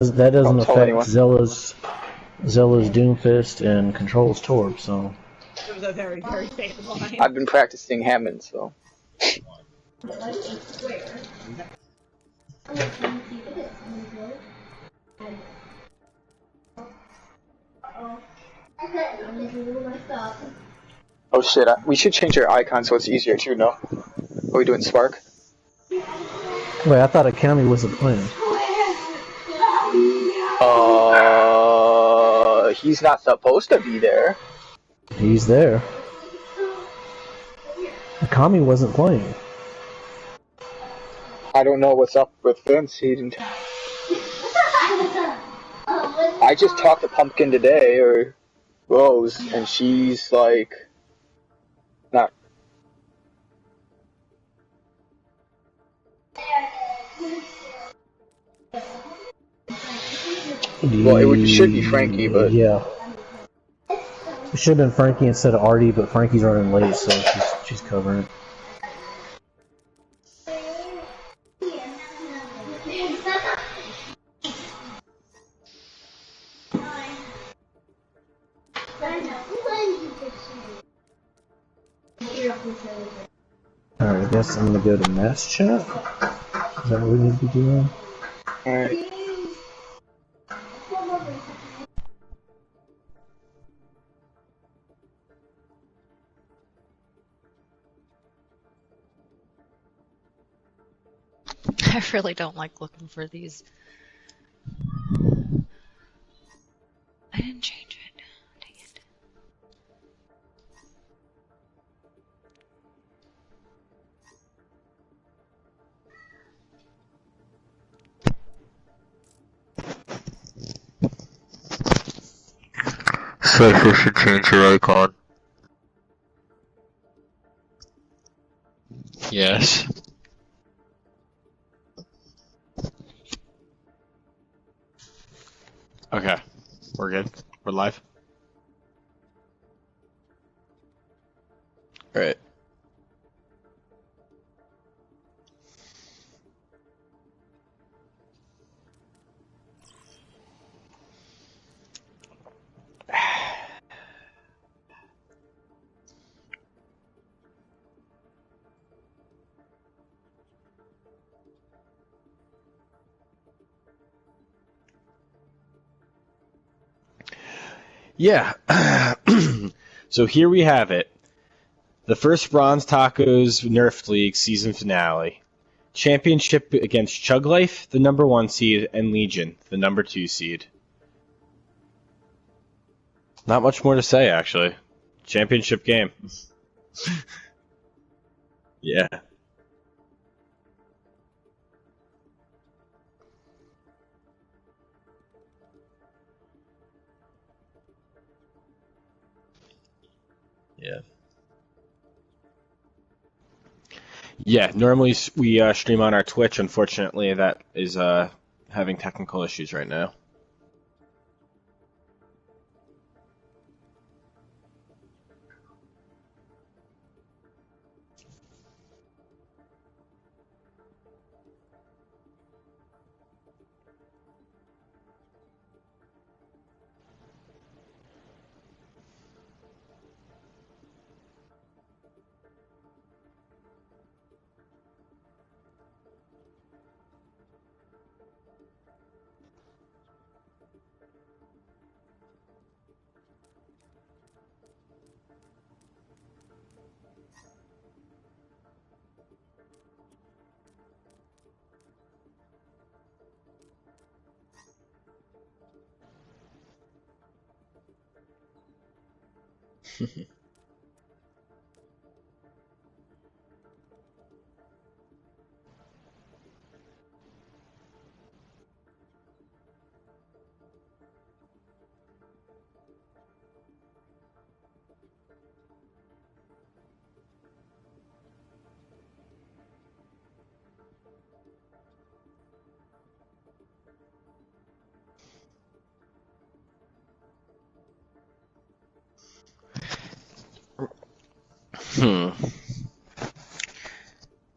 That doesn't Don't tell affect anyone. Zella's Doomfist and Control's Torb, so. It was a very, very safe line. I've been practicing Hammond, so. Oh shit, we should change our icon so it's easier too, no? Are we doing Spark? Wait, I thought Akami was a plan. He's not supposed to be there. He's there. Akami wasn't playing. I don't know what's up with Vince. He didn't. I just talked to Pumpkin today, or Rose, and she's like, not. Well, it should be Frankie, but yeah, it should have been Frankie instead of Artie, but Frankie's running late, so she's covering it. Alright, I guess I'm gonna go to mass chat. Is that what we need to be doing? Alright. I really don't like looking for these. I didn't change it. Dang it. Cypher should change your icon. Yes. Okay, we're good. We're live. All right. Yeah. So here we have it. The first Bronze Tacos Nerfed League season finale. Championship against Chug Life, the number 1 seed, and Legion, the number 2 seed. Not much more to say, actually. Championship game. Yeah. Yeah. Yeah, normally we stream on our Twitch. Unfortunately, that is having technical issues right now.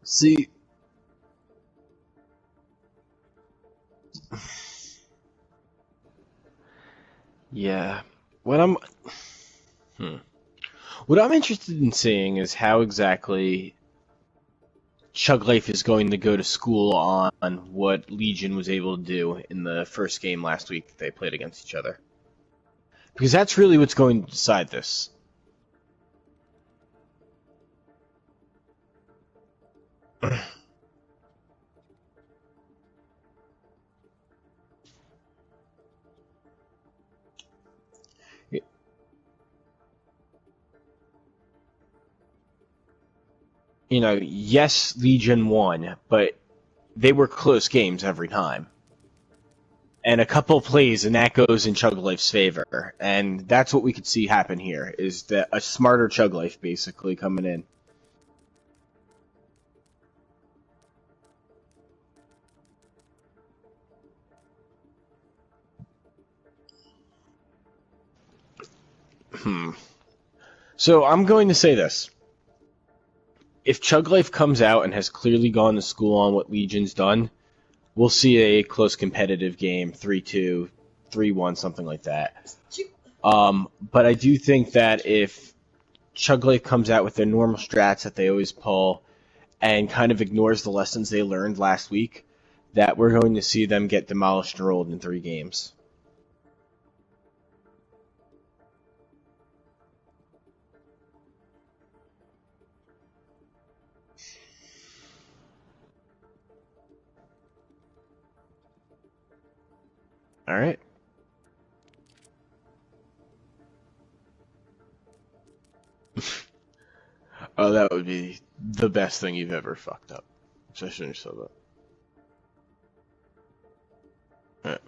See, Yeah. What I'm hmm. What I'm interested in seeing is how exactly Chug Life is going to go to school on what Legion was able to do in the first game last week that they played against each other. Because that's really what's going to decide this. Yes, Legion won, but they were close games every time. And a couple plays, and that goes in Chug Life's favor. And that's what we could see happen here, is that a smarter Chug Life basically coming in. So I'm going to say this. If Chug Life comes out and has clearly gone to school on what Legion's done, we'll see a close competitive game, 3-2, 3-1, something like that. But I do think that if Chug Life comes out with their normal strats that they always pull and kind of ignores the lessons they learned last week, that we're going to see them get demolished and rolled in 3 games. All right. Oh, that would be the best thing you've ever fucked up. So I shouldn't have said that. All right.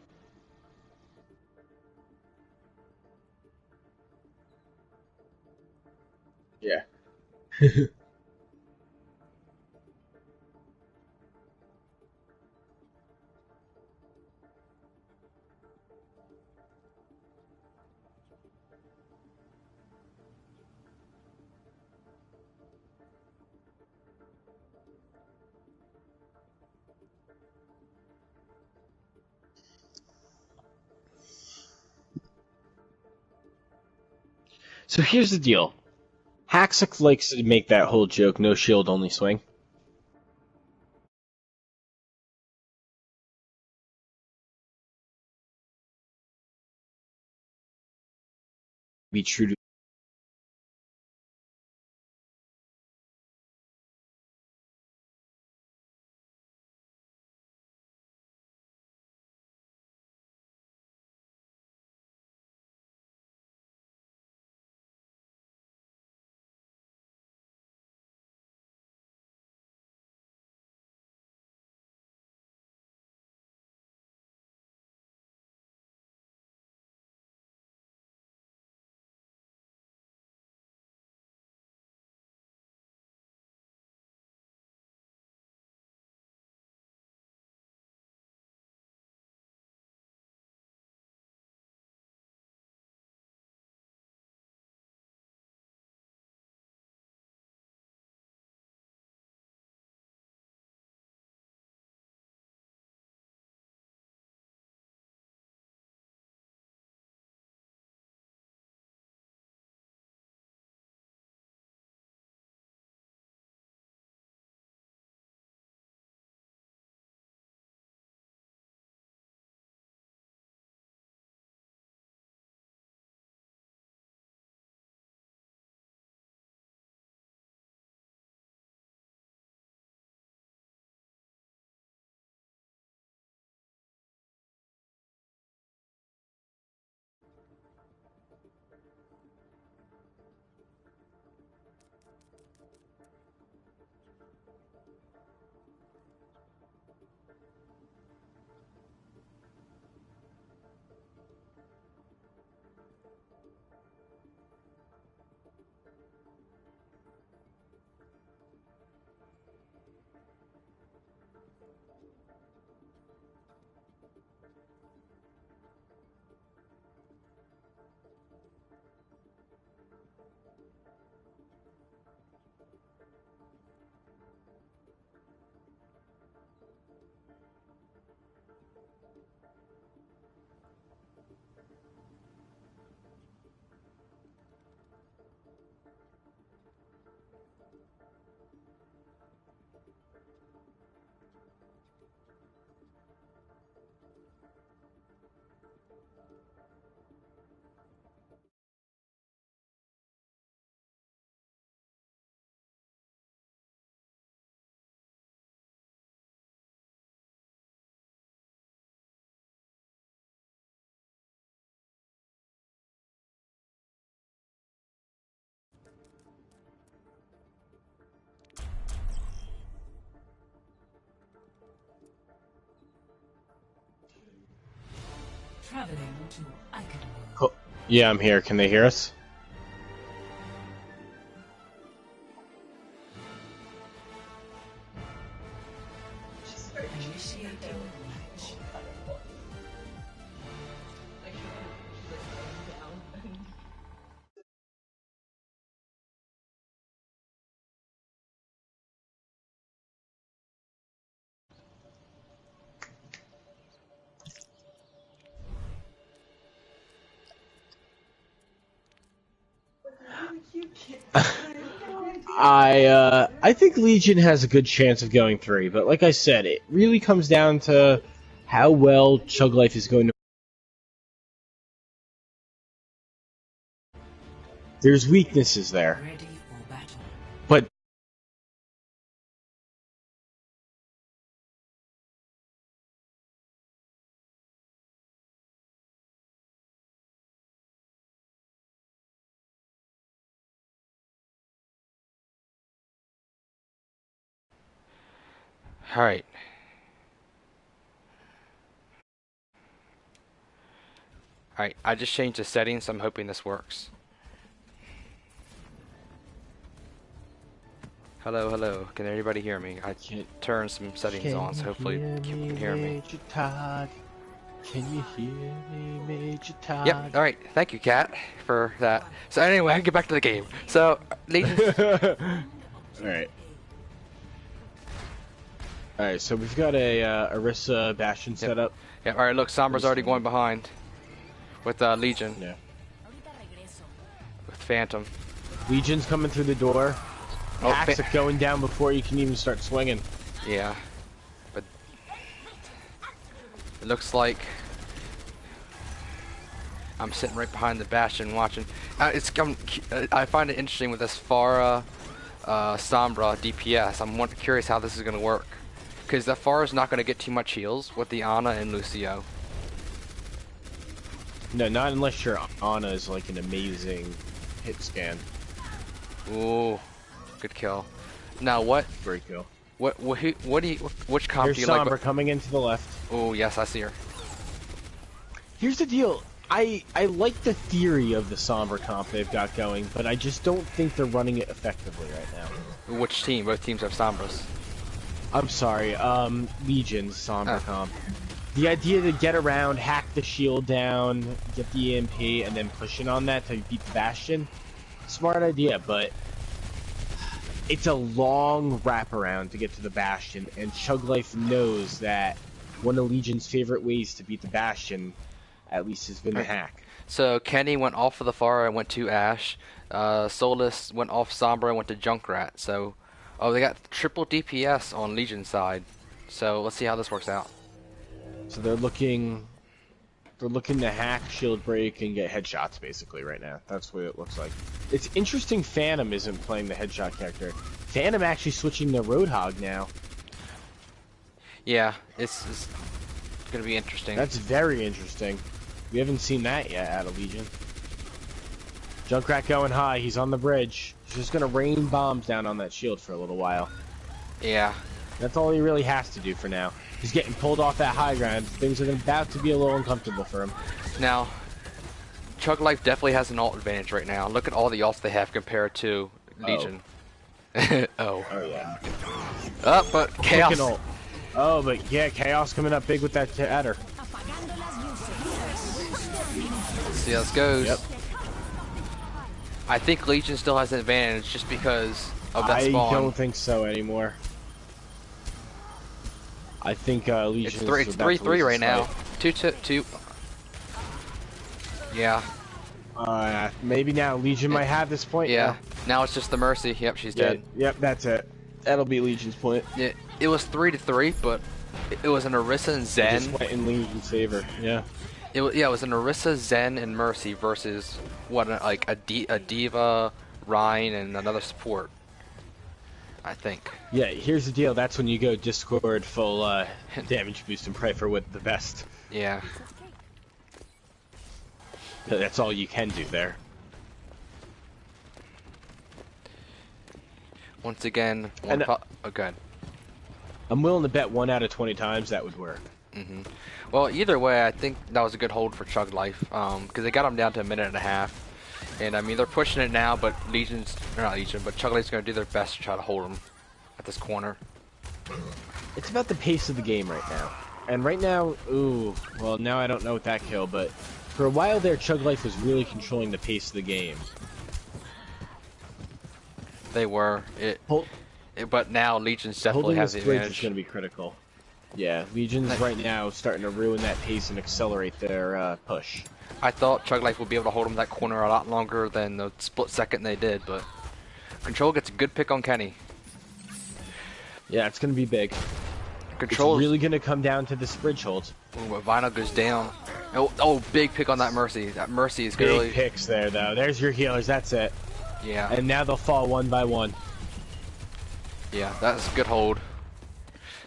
Yeah. So here's the deal. Haxic likes to make that whole joke, no shield, only swing. Be true to Traveling to Icon. Cool. Yeah, I'm here. Can they hear us? Initiating match. I think Legion has a good chance of going 3, but like I said, it really comes down to how well Chug Life is going to. There's weaknesses there, Ready for battle. but Alright. Alright, I just changed the settings, so I'm hoping this works. Hello, hello. Can anybody hear me? I turned some settings on, so hopefully people can hear me. Major Todd? Can you hear me, Major Todd? Yep, alright. Thank you, Kat, for that. So anyway, I can get back to the game. So, Legion... Alright. Alright, so we've got a Orisa Bastion set up. Yeah, alright, look, Sombra's already going behind. With Legion. Yeah. With Phantom. Legion's coming through the door. Oh, Hacks are going down before you can even start swinging. Yeah. But... It looks like... I'm sitting right behind the Bastion watching. I find it interesting with this Pharah, Sombra DPS. I'm curious how this is going to work. Because the Pharah's not going to get too much heals with the Ana and Lucio. No, not unless your Ana is like an amazing hit scan. Ooh, good kill. Now what? Great kill. Which comp Here's do you Sombra like? coming into the left. Oh yes, I see her. Here's the deal. I like the theory of the Sombra comp they've got going, but I just don't think they're running it effectively right now. Which team? Both teams have Sombras. I'm sorry, Legion's Sombra comp. The idea to get around, hack the shield down, get the EMP, and then push in on that to beat the Bastion. Smart idea, but it's a long wraparound to get to the Bastion, and Chug Life knows that one of Legion's favorite ways to beat the Bastion, at least, has been the hack. So Kenny went off of the Pharah and went to Ashe. Solus went off Sombra and went to Junkrat. So, oh, they got triple DPS on Legion's side. So let's see how this works out. So they're looking to hack, shield break, and get headshots basically right now. That's what it looks like. It's interesting Phantom isn't playing the headshot character. Phantom actually switching to Roadhog now. Yeah, it's gonna be interesting. That's very interesting. We haven't seen that yet out of Legion. Junkrat going high, he's on the bridge. He's just gonna rain bombs down on that shield for a little while. Yeah. That's all he really has to do for now. He's getting pulled off that high ground. Things are about to be a little uncomfortable for him. Now, Chug Life definitely has an ult advantage right now. Look at all the ults they have compared to Legion. Oh. Oh yeah. Oh, but Chaos. Ult. Oh, but yeah, Chaos coming up big with that adder. Let's see how this goes. Yep. I think Legion still has an advantage just because of that spawn. I don't think so anymore. I think Legion. It's 3-3 right now. 2-2. Yeah. Maybe now Legion might have this point. Yeah. Now it's just the Mercy. Yep, she's dead. Yep, that's it. That'll be Legion's point. It was 3-3, but it was an Orisa and Zen. Just went in Legion's favor. Yeah. It was an Orisa, Zen, and Mercy versus like a Diva, Rhine, and another support. I think. Yeah, here's the deal. That's when you go Discord full damage boost and pray for what the best. Yeah. That's all you can do there. Once again, oh, good. I'm willing to bet 1 out of 20 times that would work. Well, either way, I think that was a good hold for Chug Life, because they got him down to a minute and a half. And I mean, they're pushing it now, but not Legion, but Chug Life's going to do their best to try to hold him at this corner. It's about the pace of the game right now. And right now, ooh, well, now I don't know with that kill, but for a while there, Chug Life was really controlling the pace of the game. They were. But now Legion's definitely has the Holding this bridge advantage. is going to be critical. Yeah, Legion's right now starting to ruin that pace and accelerate their push. I thought Chug Life would be able to hold him that corner a lot longer than the split second they did, but Control gets a good pick on Kenny. Yeah, it's going to be big. Control It's really going to come down to this bridge hold. Ooh, but Vinyl goes down. Oh, big pick on that Mercy. That Mercy is Big really... picks there, though. There's your healers. That's it. Yeah. And now they'll fall one by one. Yeah, that's a good hold.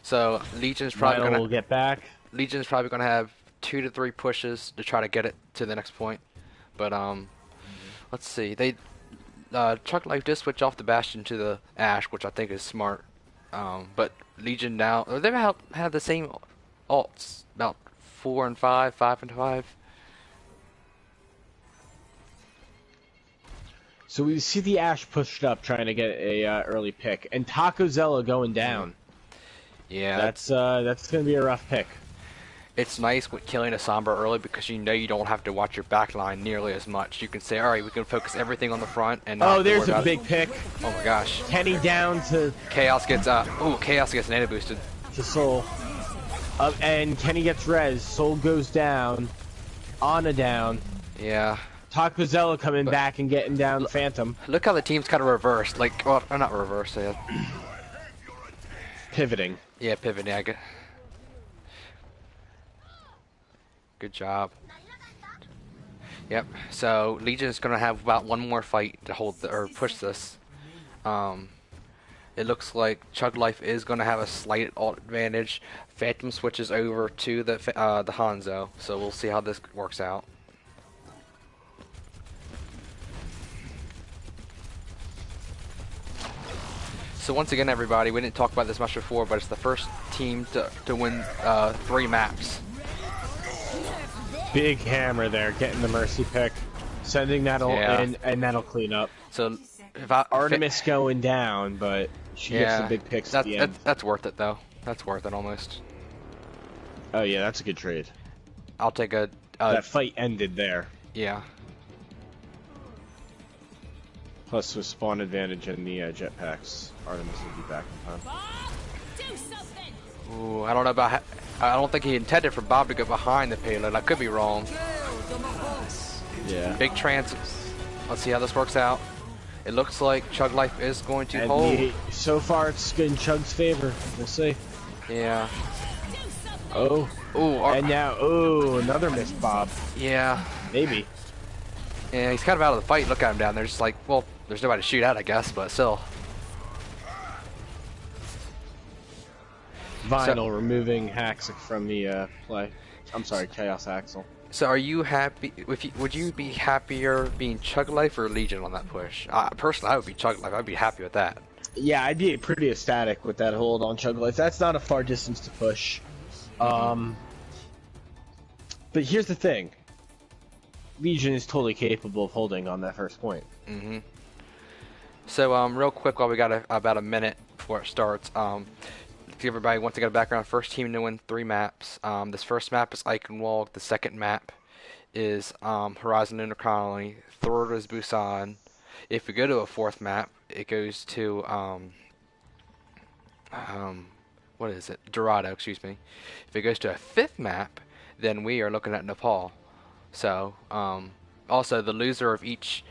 So Legion's probably Vinyl gonna will get back. Legion's probably gonna have 2 to 3 pushes to try to get it to the next point. But let's see. They Chug Life did switch off the Bastion to the Ash, which I think is smart. But Legion now they have the same alts, about 4 and 5, 5 and 5. So we see the Ash pushed up, trying to get a early pick, and Taco Zella going down. Yeah, That's going to be a rough pick. it's nice with killing a Sombra early because you know you don't have to watch your back line nearly as much. You can say, all right, we can focus everything on the front and not Oh, have to there's worry a about big it. pick. Oh my gosh, Kenny down to Chaos gets Chaos gets nano boosted. Soul. And Kenny gets res. Soul goes down. Ana down. Yeah. Taco Zella coming back and getting down Phantom. Look how the team's kind of reversed. Like, well, not reversed. Pivoting. Yeah, pivoting. I get. Good job. Yep. So Legion's gonna have about one more fight to hold or push this. It looks like Chug Life is gonna have a slight alt advantage. Phantom switches over to the Hanzo, so we'll see how this works out. So once again, everybody, we didn't talk about this much before, but it's the first team to win 3 maps. Big hammer there, getting the Mercy pick. Sending that in, and that'll clean up. So if Artemis going down, but she gets the big picks at the end. That's worth it, though. That's worth it, almost. Oh yeah, that's a good trade. I'll take a... that fight ended there. Yeah. Plus with spawn advantage and the jetpacks, Artemis will be back in time. Ooh, I don't know about... I don't think he intended for Bob to go behind the payload. I could be wrong. Yeah. Big trans. Let's see how this works out. It looks like Chug Life is going to hold. So far, it's in Chug's favor. We'll see. Yeah. Oh. Ooh. And now, another missed Bob. Yeah. Maybe. Yeah, he's kind of out of the fight. Look at him down there. Just like, well, there's nobody to shoot at, I guess, but still. Vinyl removing Haxic from the play. I'm sorry, Chaos Axel. So are you happy? Would you be happier being Chug Life or Legion on that push? Personally, I would be Chug Life. I'd be happy with that. Yeah, I'd be pretty ecstatic with that hold on Chug Life. That's not a far distance to push. But here's the thing. Legion is totally capable of holding on that first point. So real quick, while we got about a minute before it starts, give everybody once again a background. First team to win 3 maps. This first map is Eichenwald. The second map is Horizon Lunar Colony. Third is Busan. If we go to a 4th map, it goes to what is it? Dorado, excuse me. If it goes to a 5th map, then we are looking at Nepal. So also the loser of each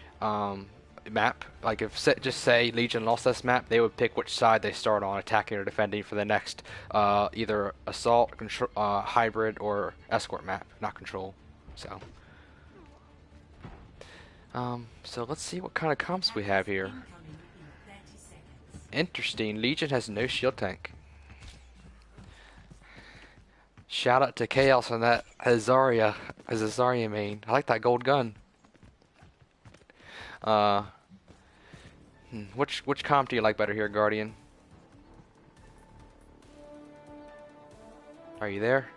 map, like if just say Legion lost this map, they would pick which side they start on, attacking or defending for the next either assault, hybrid, or escort map, not control. So so let's see what kind of comps we have here. Interesting. Legion has no shield tank. Shout out to Chaos on that Azaria main. I like that gold gun. Which comp do you like better here, Guardian? Are you there?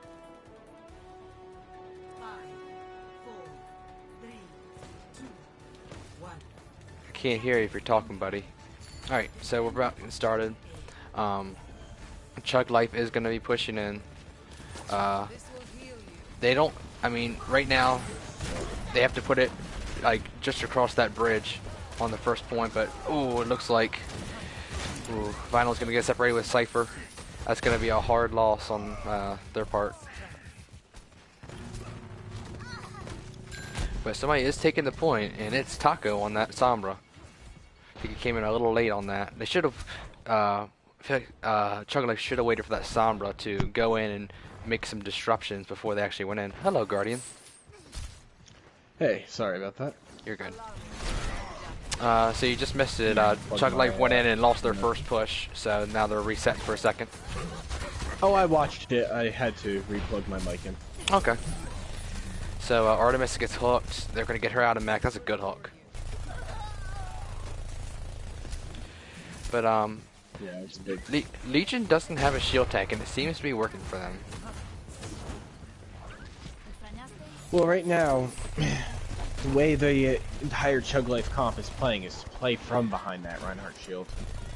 can't hear you if you're talking, buddy. Alright, so we're about to get started. Chug Life is going to be pushing in. They don't, I mean, right now, they have to put it, like, just across that bridge on the first point, but, ooh, it looks like, ooh, Vinyl's going to get separated with Cypher. That's going to be a hard loss on their part. But somebody is taking the point, and it's Taco on that Sombra. I think he came in a little late on that. They should have, I feel like Chug Life should have waited for that Sombra to go in and make some disruptions before they actually went in. Hello, Guardian. Hey, sorry about that. You're good. So you just missed it. Chug Life went in and lost their first push, so now they're reset for a second. Oh, I watched it. I had to replug my mic in. Okay. So Artemis gets hooked. They're going to get her out of mech. That's a good hook. But yeah, it's a big. Legion doesn't have a shield tank, and it seems to be working for them. Well, right now, the way the entire Chug Life comp is playing is to play from behind that Reinhardt shield.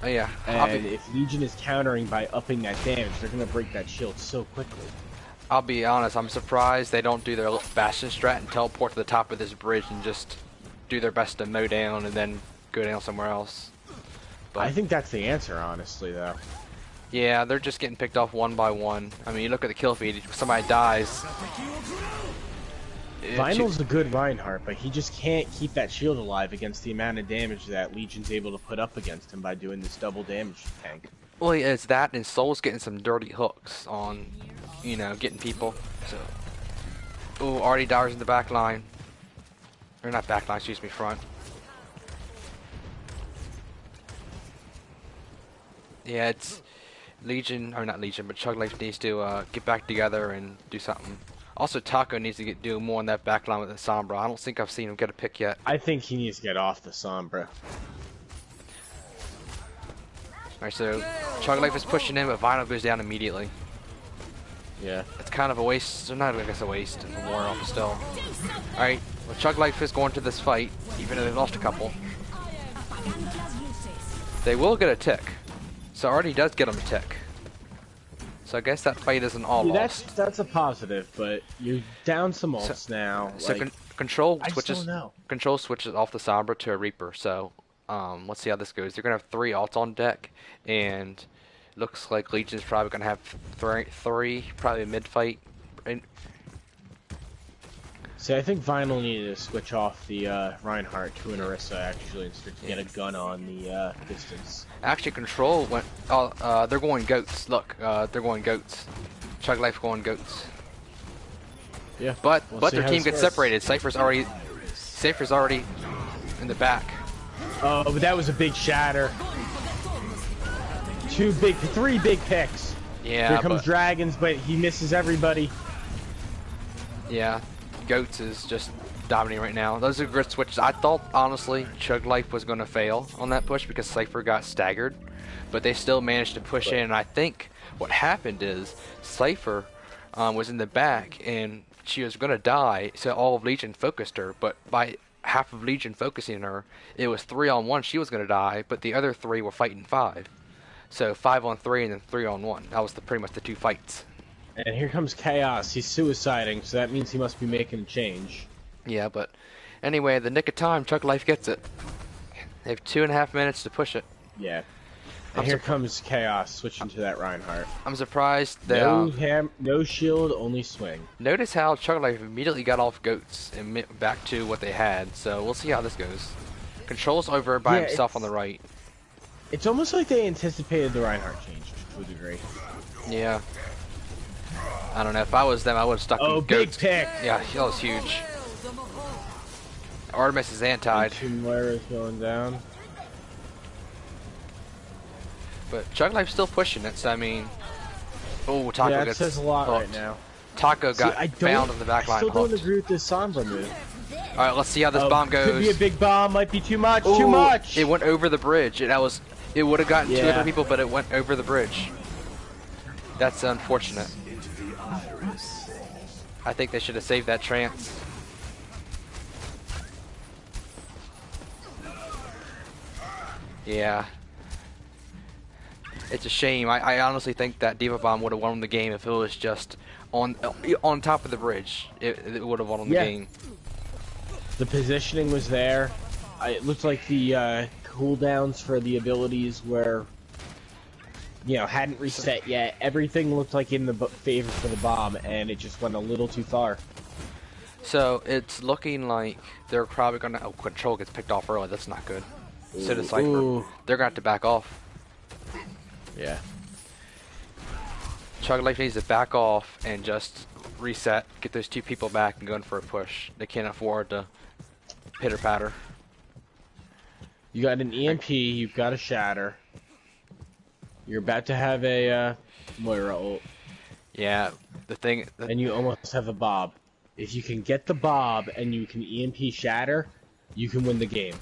Oh yeah. And if Legion is countering by upping that damage, they're going to break that shield so quickly. I'll be honest, I'm surprised they don't do their Bastion strat and teleport to the top of this bridge and just do their best to mow down and then go down somewhere else. But I think that's the answer, honestly, though. yeah, they're just getting picked off one by one. I mean, you look at the kill feed, if somebody dies. Vinyl's a good Reinhardt, but he just can't keep that shield alive against the amount of damage that Legion's able to put up against him by doing this double damage tank. Well, it's that, and Soul's getting some dirty hooks on, you know, getting people. So, ooh, Artie Dowers in the back line. Or not back line, excuse me, front. Yeah, it's Legion, or not Legion, but Chug Life needs to get back together and do something. Also, Taco needs to do more on that back line with the Sombra. I don't think I've seen him get a pick yet. I think he needs to get off the Sombra. Alright, so Chug Life is pushing in, but Vinyl goes down immediately. Yeah. It's kind of a waste, so not I guess a waste of a war off still. Alright, well Chug Life is going to this fight, even though they lost a couple. They will get a tick. So already does get them a tick. So I guess that fight isn't all lost. That's a positive, but you're down some ults now. So like, control I switches. still know. Control switches off the Sombra to a Reaper. So let's see how this goes. They're gonna have 3 ults on deck, and looks like Legion's probably gonna have three probably mid fight. See, I think Vinyl needed to switch off the Reinhardt to an Orisa actually, instead to get a gun on the distance. Actually, Control went. They're going goats. Look, they're going goats. Chug Life going goats. Yeah. But we'll their team gets separated. Cypher's already in the back. Oh, but that was a big shatter. 3 big picks. Yeah. Here comes Dragons, but he misses everybody. Yeah. Goats is just dominating right now. Those are good switches. I thought, honestly, Chug Life was going to fail on that push because Cypher got staggered, but they still managed to push in, and I think what happened is Cypher was in the back, and she was going to die, so all of Legion focused her, but by half of Legion focusing her, it was 3-on-1, she was going to die, but the other 3 were fighting 5. So 5-on-3 and then 3-on-1. That was pretty much the 2 fights. And here comes Chaos. He's suiciding, so that means he must be making a change. Yeah, but anyway, the nick of time, Chug Life gets it. They have 2.5 minutes to push it. Yeah. And here comes Chaos switching to that Reinhardt. I'm surprised that no shield, only swing. Notice how Chug Life immediately got off goats and went back to what they had. So we'll see how this goes. Control's over by himself on the right. It's almost like they anticipated the Reinhardt change to a degree. Yeah. I don't know. If I was them, I would have stuck in goats. Big pick! Yeah, that was huge. Artemis is antied. Moira's going down. But Chug Life's still pushing it, so I mean... Oh, Taco that gets says a lot hooked. right now. Taco got found on the back line. I still don't agree with this Sombra move. Alright, let's see how this bomb goes. Could be a big bomb, might be too much, Ooh, too much! It went over the bridge, and it would have gotten 2 other people, but it went over the bridge. That's unfortunate. I think they should have saved that trance. Yeah. It's a shame. I honestly think that Diva Bomb would have won the game if it was just on top of the bridge. It would have won the game. The positioning was there. It looked like the cooldowns for the abilities were, hadn't reset yet. Everything looked like in the favor for the bomb, and it just went a little too far. So it's looking like they're probably gonna. Oh, control gets picked off early. That's not good. So the Cypher, they're gonna have to back off. Yeah. Chug Life needs to back off and just reset, get those 2 people back, and go in for a push. They can't afford to pitter patter. You got an EMP. You've got a Shatter. You're about to have a Moira ult. Yeah, and you almost have a Bob. If you can get the Bob and you can EMP Shatter, you can win the game.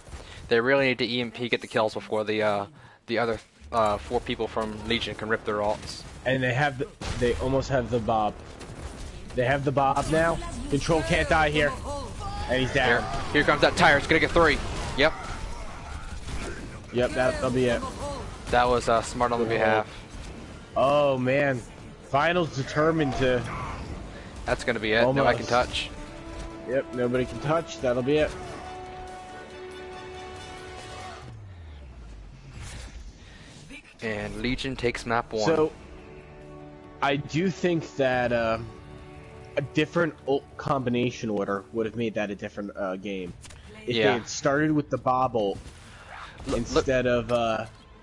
They really need to EMP get the kills before the other 4 people from Legion can rip their ults. And they almost have the Bob. They have the Bob now. Control can't die here. And he's down. Here comes that tire. It's gonna get 3. Yep. Yep, that'll be it. That was smart on the behalf. Oh man. Finals determined to... That's gonna be it. Almost. Nobody can touch. Yep, nobody can touch. That'll be it. And Legion takes map 1. So, I do think that a different ult combination order would have made that a different game. If they had started with the Bob ult instead of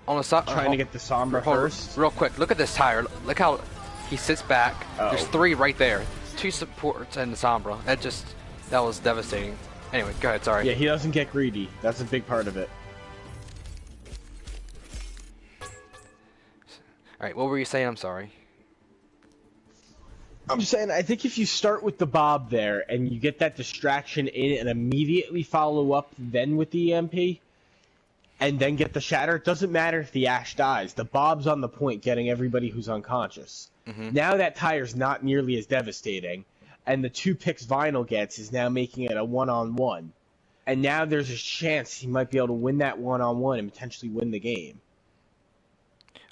on the trying to get the Sombra first. Real quick, look at this tire. Look how he sits back. There's 3 right there. 2 supports and the Sombra. That was devastating. Anyway, go ahead, sorry. Yeah, he doesn't get greedy. That's a big part of it. Alright, what were you saying? I'm sorry. I'm just saying, I think if you start with the Bob there, and you get that distraction in and immediately follow up then with the EMP, and then get the Shatter, it doesn't matter if the Ashe dies. The Bob's on the point getting everybody who's unconscious. Now that tire's not nearly as devastating, and the 2 picks Vinyl gets is now making it a one-on-one. And now there's a chance he might be able to win that one-on-one and potentially win the game.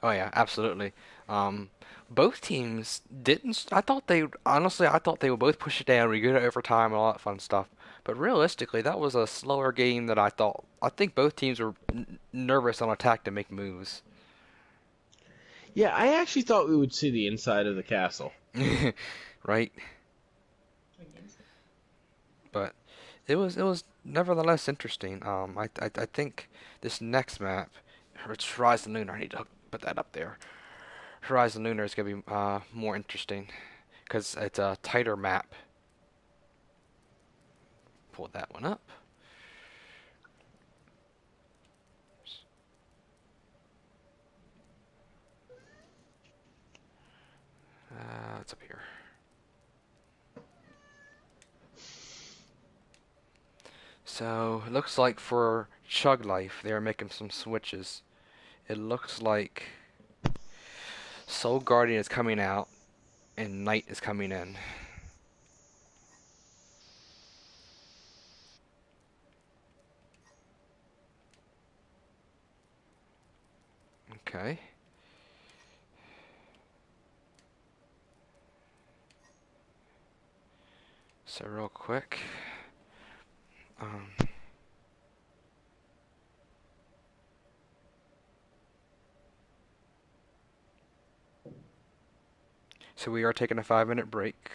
Oh yeah, absolutely. Both teams didn't. I thought they would both push it down, we go to overtime, and all that fun stuff. But realistically, that was a slower game than I thought. I think both teams were nervous on attack to make moves. Yeah, I actually thought we would see the inside of the castle. Right. But it was nevertheless interesting. I think this next map, it's Horizon Lunar. I need to put that up there. Horizon Lunar is going to be more interesting because it's a tighter map. Pull that one up. It's up here. So it looks like for Chug Life, they are making some switches. It looks like Soul Guardian is coming out and Knight is coming in. Okay. So real quick. So we are taking a 5-minute break.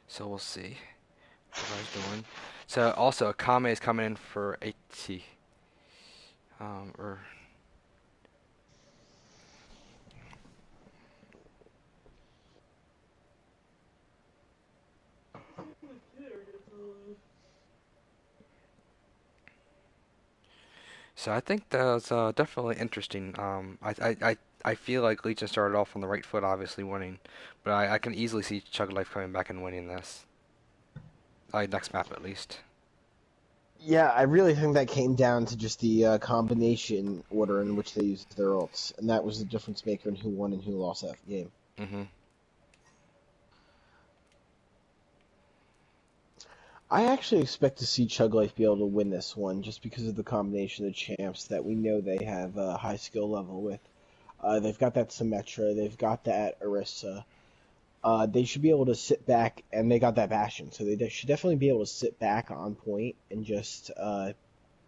So we'll see what I was doing. So also Kame is coming in for 80. So I think that's definitely interesting. I feel like Legion started off on the right foot, obviously winning, but I can easily see Chug Life coming back and winning this. Next map at least. Yeah, I really think that came down to just the combination order in which they used their ults, and that was the difference maker in who won and who lost that game. I actually expect to see Chug Life be able to win this one just because of the combination of champs that we know they have a high skill level with. They've got that Symmetra, they've got that Orisa. They should be able to sit back, and they got that Bastion, so they should definitely be able to sit back on point and just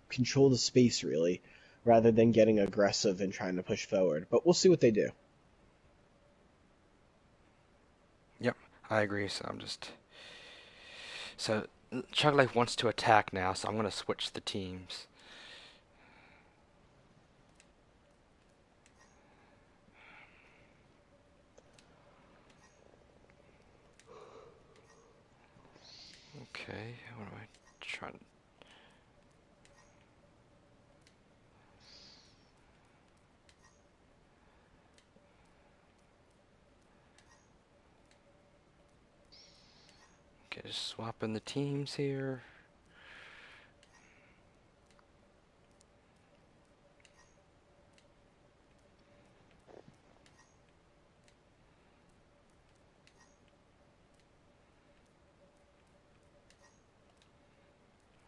control the space, really, rather than getting aggressive and trying to push forward. But we'll see what they do. Yep, I agree. So Chug Life wants to attack now, so I'm gonna switch the teams. Okay, what am I trying? Okay, just swapping the teams here.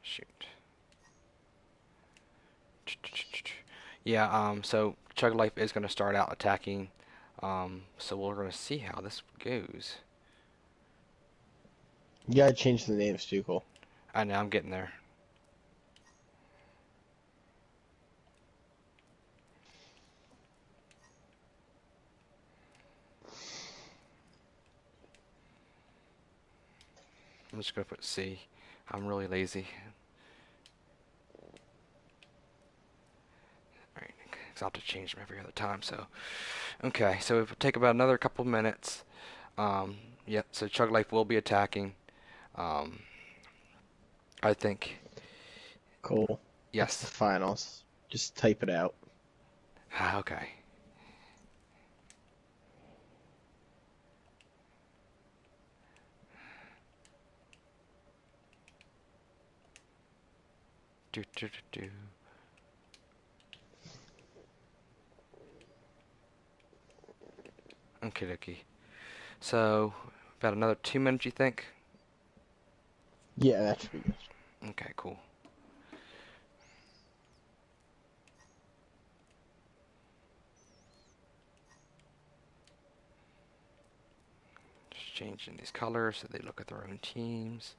Shoot. Yeah, so Chug Life is going to start out attacking, so we're going to see how this goes. You gotta change the names too, Cole. I know, I'm getting there. I'm just going to put C. I'm really lazy. Alright, 'cause I'll have to change them every other time, so. Okay, so it will take about another couple minutes. Yep, so Chug Life will be attacking. I think. Cool. Yes. That's the finals. Just type it out. Okay. Do do do do. Okay, dokie. So, about another 2 minutes, you think? Yeah, that should be good. Okay, cool. Just changing these colors so they look at their own teams.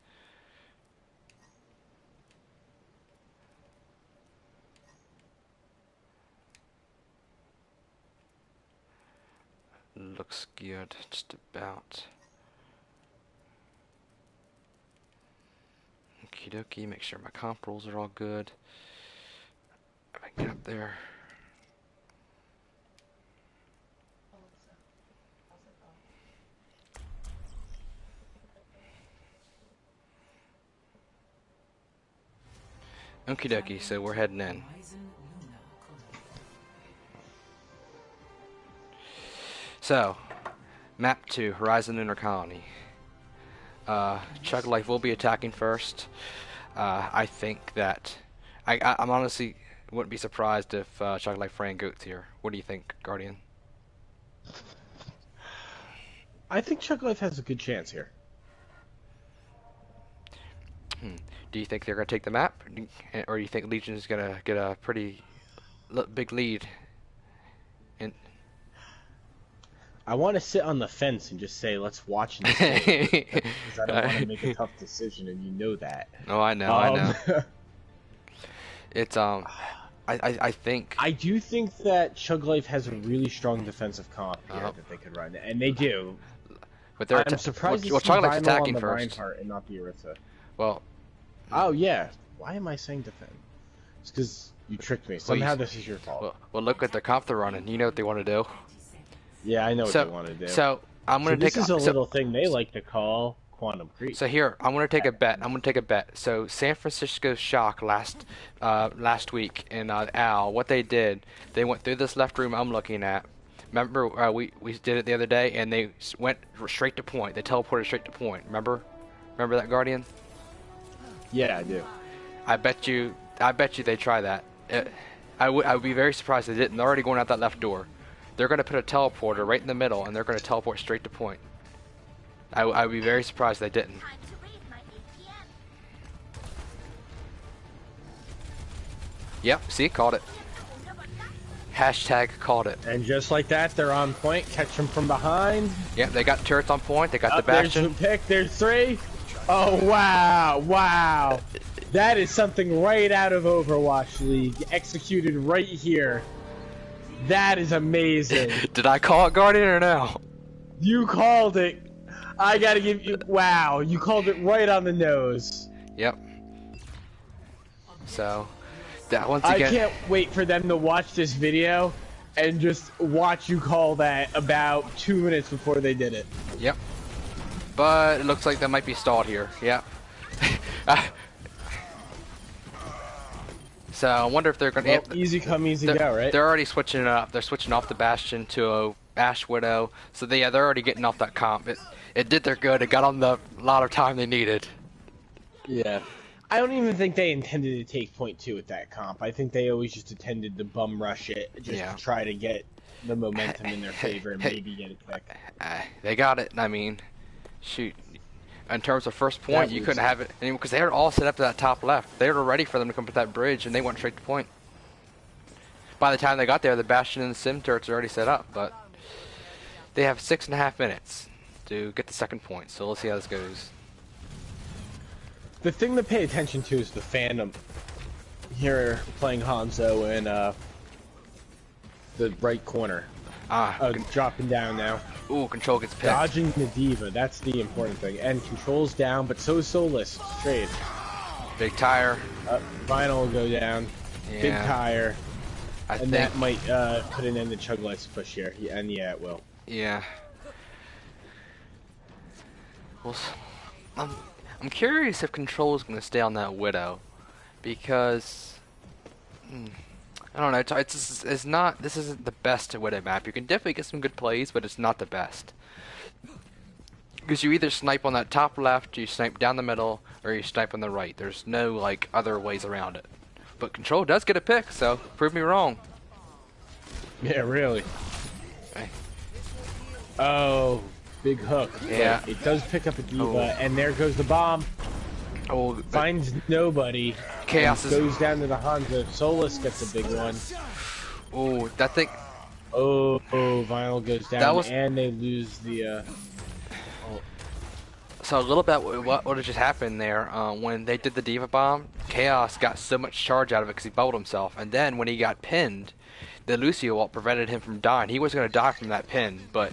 Looks good, just about. Okie dokie, make sure my comp rolls are all good. If I can get up there. Okie dokie, so we're heading in. So, map 2, Horizon Lunar Colony. Chug Life will be attacking first. I think that I'm honestly wouldn't be surprised if Chug Life ran Goats here. What do you think, Guardian? I think Chug Life has a good chance here. Do you think they're going to take the map, or do you think Legion is going to get a pretty big lead? I want to sit on the fence and just say, let's watch and see. Because I don't want to make a tough decision, and you know that. Oh, I know, I know. It's, I think... I do think that Chug Life has a really strong defensive comp here that they could run, and they do. But they're I'm surprised well, to see Chug Life's Vinyl attacking on the first. Reinhardt and not the Orisa. Well... Oh, yeah. Why am I saying defend? It's because you tricked me. Somehow this is your fault. Well, look at the comp they're running. You know what they want to do. Yeah, I know what they want to do. So I'm gonna take. This is a little thing they like to call quantum creep. So here, I'm gonna take a bet. So San Francisco Shock last week in Al, what they did, they went through this left room I'm looking at. Remember, we did it the other day, and they went straight to point. They teleported straight to point. Remember that, Guardian? Yeah, I do. I bet you they try that. I would be very surprised if they didn't. They're already going out that left door. They're going to put a teleporter right in the middle, and they're going to teleport straight to point. I would be very surprised if they didn't. Yep, see, called it. Hashtag called it. And just like that, they're on point. Catch them from behind. Yep, they got turrets on point. They got the There's bastion. the pick. There's 3. Oh, wow. Wow. That is something right out of Overwatch League. Executed right here. That is amazing. Did I call it, Guardian, or no? You called it. I gotta give you. Wow. You called it right on the nose. Yep. So, that once again. I can't wait for them to watch this video and just watch you call that about 2 minutes before they did it. Yep. But it looks like they might be stalled here. Yep. So I wonder if they're going to. Well, easy come, easy go, right? They're already switching it up. They're switching off the Bastion to a Ash Widow. So they're already getting off that comp. It did their good. It got them the lot of time they needed. Yeah. I don't even think they intended to take point 2 with that comp. I think they always just intended to bum rush it just to try to get the momentum in their favor and maybe get it back. They got it. I mean, shoot. In terms of first point, you couldn't have it anymore because they were all set up to that top left. They were ready for them to come to that bridge, and they went straight to point. By the time they got there, the Bastion and the Sim turrets are already set up, but they have 6.5 minutes to get the second point. So we'll see how this goes. The thing to pay attention to is the fandom. Here, playing Hanzo in the right corner. Dropping down now. Ooh, Control gets picked. Dodging the Diva, that's the important thing. And Control's down, but so is Solus. Straight. Big tire. Vinyl will go down. Yeah. Big tire. I think that might put an end to Chug Life's push here. Yeah, and yeah, it will. Yeah. Well, I'm curious if Control is going to stay on that Widow, because I don't know. It's not. This isn't the best Widow map. You can definitely get some good plays, but it's not the best. Because you either snipe on that top left, you snipe down the middle, or you snipe on the right. There's no like other ways around it. But Control does get a pick, so prove me wrong. Yeah, really. Okay. Oh, big hook. Yeah. But it does pick up a Diva, and there goes the bomb. Oh, finds nobody. Chaos goes down to the Hanzo. Solus gets a big one. Oh, that thing. Oh, Vinyl goes down, and they lose the. So a little bit what had just happened there when they did the Diva bomb, Chaos got so much charge out of it because he bubbled himself, and then when he got pinned, the Lucio ult prevented him from dying. He was going to die from that pin, but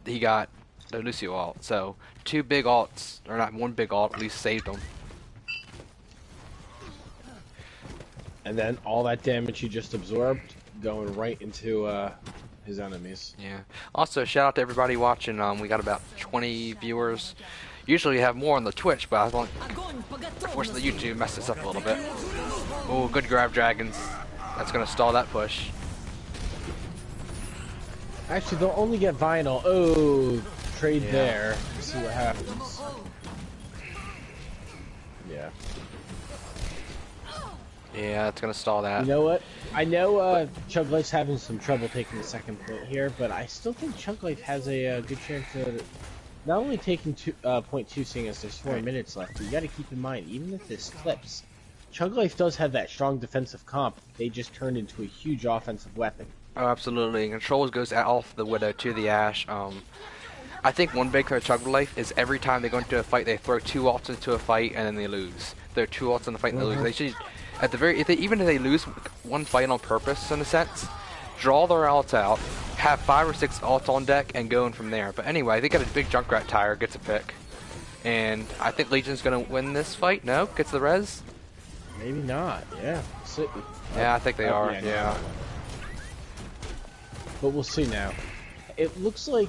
he got the Lucio ult. So 2 big ults, or not 1 big ult, at least saved him. And then all that damage he just absorbed going right into his enemies. Yeah. Also, shout out to everybody watching. We got about 20 viewers. Usually we have more on the Twitch, but unfortunately YouTube messed us up a little bit. Oh, good grab, Dragons. That's going to stall that push. Actually, they'll only get Vinyl. Oh, trade there. Let's see what happens. Yeah. Yeah, it's going to stall that. You know what? I know Chug Life's having some trouble taking the second point here, but I still think Chug Life has a good chance of not only taking point 2, seeing as there's 4 minutes left, but you got to keep in mind, even if this clips, Chug Life does have that strong defensive comp. They just turned into a huge offensive weapon. Oh, absolutely. Controls goes off the Widow to the Ash. I think one big thing for Chug Life is every time they go into a fight, they throw 2 ults into a fight and then they lose. There are 2 ults in the fight and they lose. They should, at the very, even if they lose one fight on purpose, in a sense, draw their ults out, have 5 or 6 ults on deck, and go in from there. But anyway, they got a big Junkrat tire, gets a pick, and I think Legion's gonna win this fight. No, gets the res. Maybe not. Yeah. Yeah, I think they are. Yeah. But we'll see now. It looks like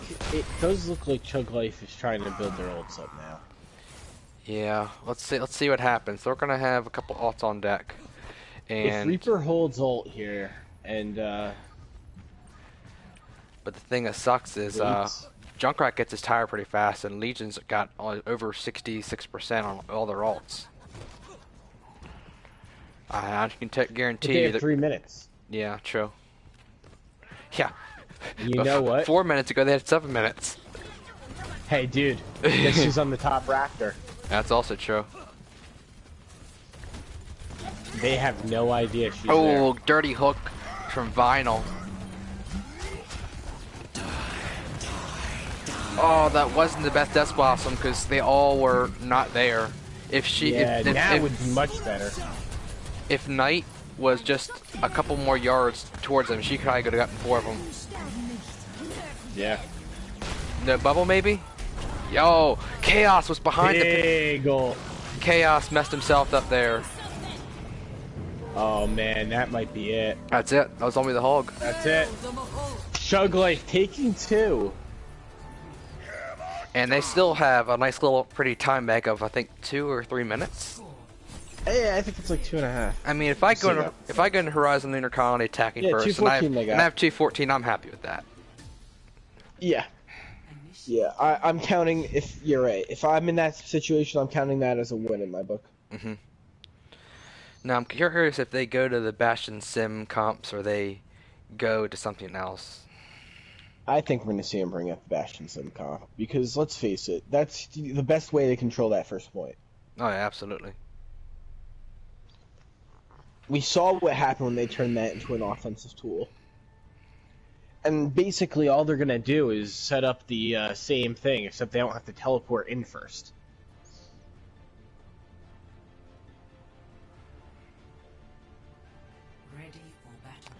does look like Chug Life is trying to build their ults up now. Yeah, let's see what happens. They're gonna have a couple ults on deck, and if Reaper holds ult here, and but the thing that sucks is Junkrat gets his tire pretty fast, and Legion's got over 66% on all their ults. I can guarantee they you have 3 minutes. Yeah, true. Yeah. You know what? 4 minutes ago they had 7 minutes. Hey, dude, guess who's on the top rafter? That's also true. they have no idea she's there. Oh, dirty hook from Vinyl. Oh, that wasn't the best Death Blossom because they all were not there. If she, now if, would be much better. If Knight was just a couple more yards towards them, she probably could have gotten 4 of them. Yeah. The bubble maybe? Yo, Chaos was behind Big goal. Chaos messed himself up there. Oh man, that might be it. That's it. That was only the hog. That's it. Chug Life taking 2. And they still have a nice little pretty time bank of I think 2 or 3 minutes. Yeah, I think it's like 2.5. I mean, if I go into Horizon Lunar Colony attacking first, and I have 214, I'm happy with that. Yeah. Yeah, I'm counting, if you're right, if I'm in that situation, I'm counting that as a win in my book. Mm-hmm. Now, I'm curious if they go to the Bastion Sim comps or they go to something else. I think we're going to see him bring up Bastion Sim comp, because let's face it, that's the best way to control that first point. Oh, yeah, absolutely. We saw what happened when they turned that into an offensive tool. And basically all they're going to do is set up the same thing, except they don't have to teleport in first. Ready for battle.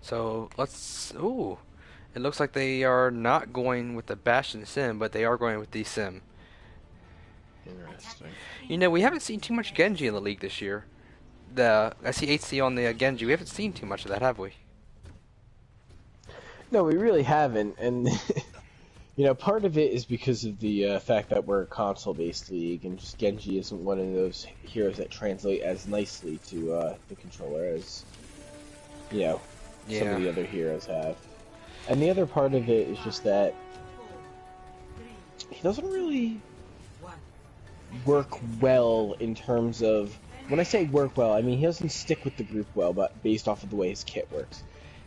So, let's... Ooh. It looks like they are not going with the Bastion Sim, but they are going with the Sim. Interesting. You know, we haven't seen too much Genji in the league this year. I see HC on the Genji. We haven't seen too much of that, have we? No, we really haven't, and you know, part of it is because of the fact that we're a console-based league, and just Genji isn't one of those heroes that translate as nicely to the controller as, you know, some of the other heroes have. And the other part of it is just that he doesn't really work well in terms of, when I say work well, I mean he doesn't stick with the group well, but based off of the way his kit works.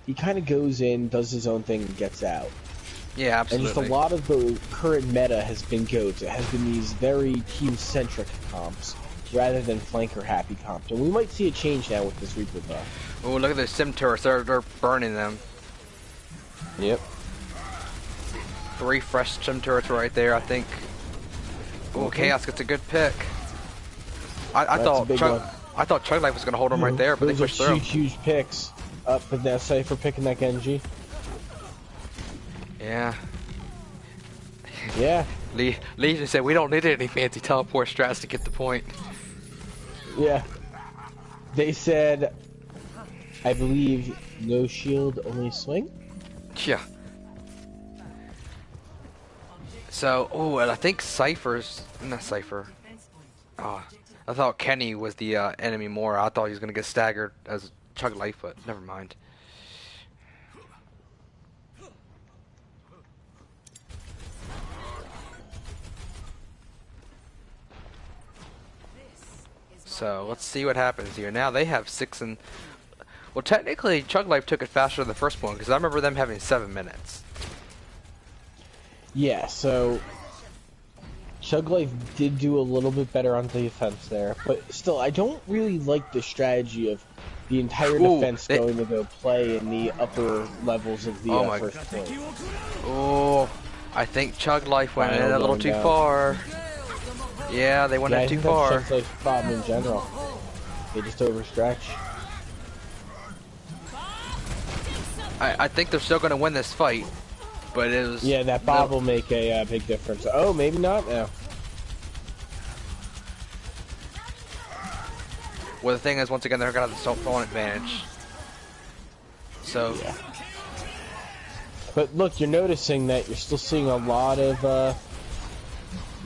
He kind of goes in, does his own thing, and gets out. Yeah, absolutely. And just a lot of the current meta has been goats. It has been these very team-centric comps, rather than flanker-happy comps. And we might see a change now with this Reaper buff. Oh, look at the Sim turrets. They're burning them. Yep. 3 fresh Sim turrets right there, I think. Oh, Chaos gets a good pick. I thought Chug Life was going to hold him right there, but they pushed through. Huge picks. Up with that Cypher picking that Genji. Yeah. Yeah. Legion said we don't need any fancy teleport strats to get the point. Yeah. They said, I believe, no shield, only swing? Yeah. So, oh, and I think Cypher's... Not Cypher. Oh, I thought Kenny was the enemy more. I thought he was going to get staggered as Chug Life, but never mind. So, let's see what happens here. Now they have 6 and... Well, technically, Chug Life took it faster than the first one, because I remember them having 7 minutes. Yeah, so... Chug Life did do a little bit better on the defense there, but still, I don't really like the strategy of the entire defense going to go play in the upper levels of the first point. Oh, I think Chug Life went in a little too far. Yeah, they went in too far. Chug Life's problem in general. They just overstretch. I think they're still going to win this fight, but it was... Yeah, that Bob will make a big difference. Oh, maybe not now. Well, the thing is, once again, they're going to have the phone advantage. So... Yeah. But look, you're noticing that you're still seeing a lot of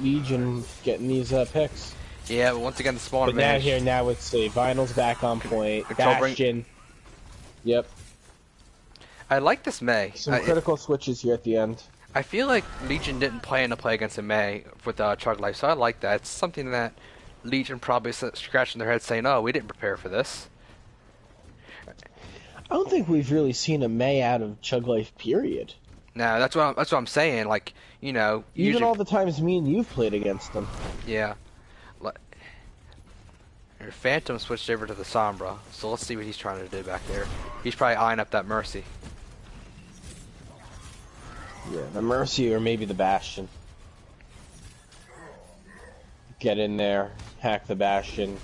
Legion getting these picks. Yeah, but once again, the spawn but advantage. Now it's Vinyl's back on point. Bastion. Yep. I like this Mei. Some critical switches here at the end. I feel like Legion didn't plan to play against a Mei with Chug Life, so I like that. It's something that Legion probably scratching their head saying, oh, we didn't prepare for this. I don't think we've really seen a Mei out of Chug Life, period. No, that's what I'm saying. Like, you know, Even usually, all the times me and you've played against them. yeah. Your Phantom switched over to the Sombra, so let's see what he's trying to do back there. He's probably eyeing up that Mercy. Yeah, the Mercy or maybe the Bastion. Get in there, hack the Bastion.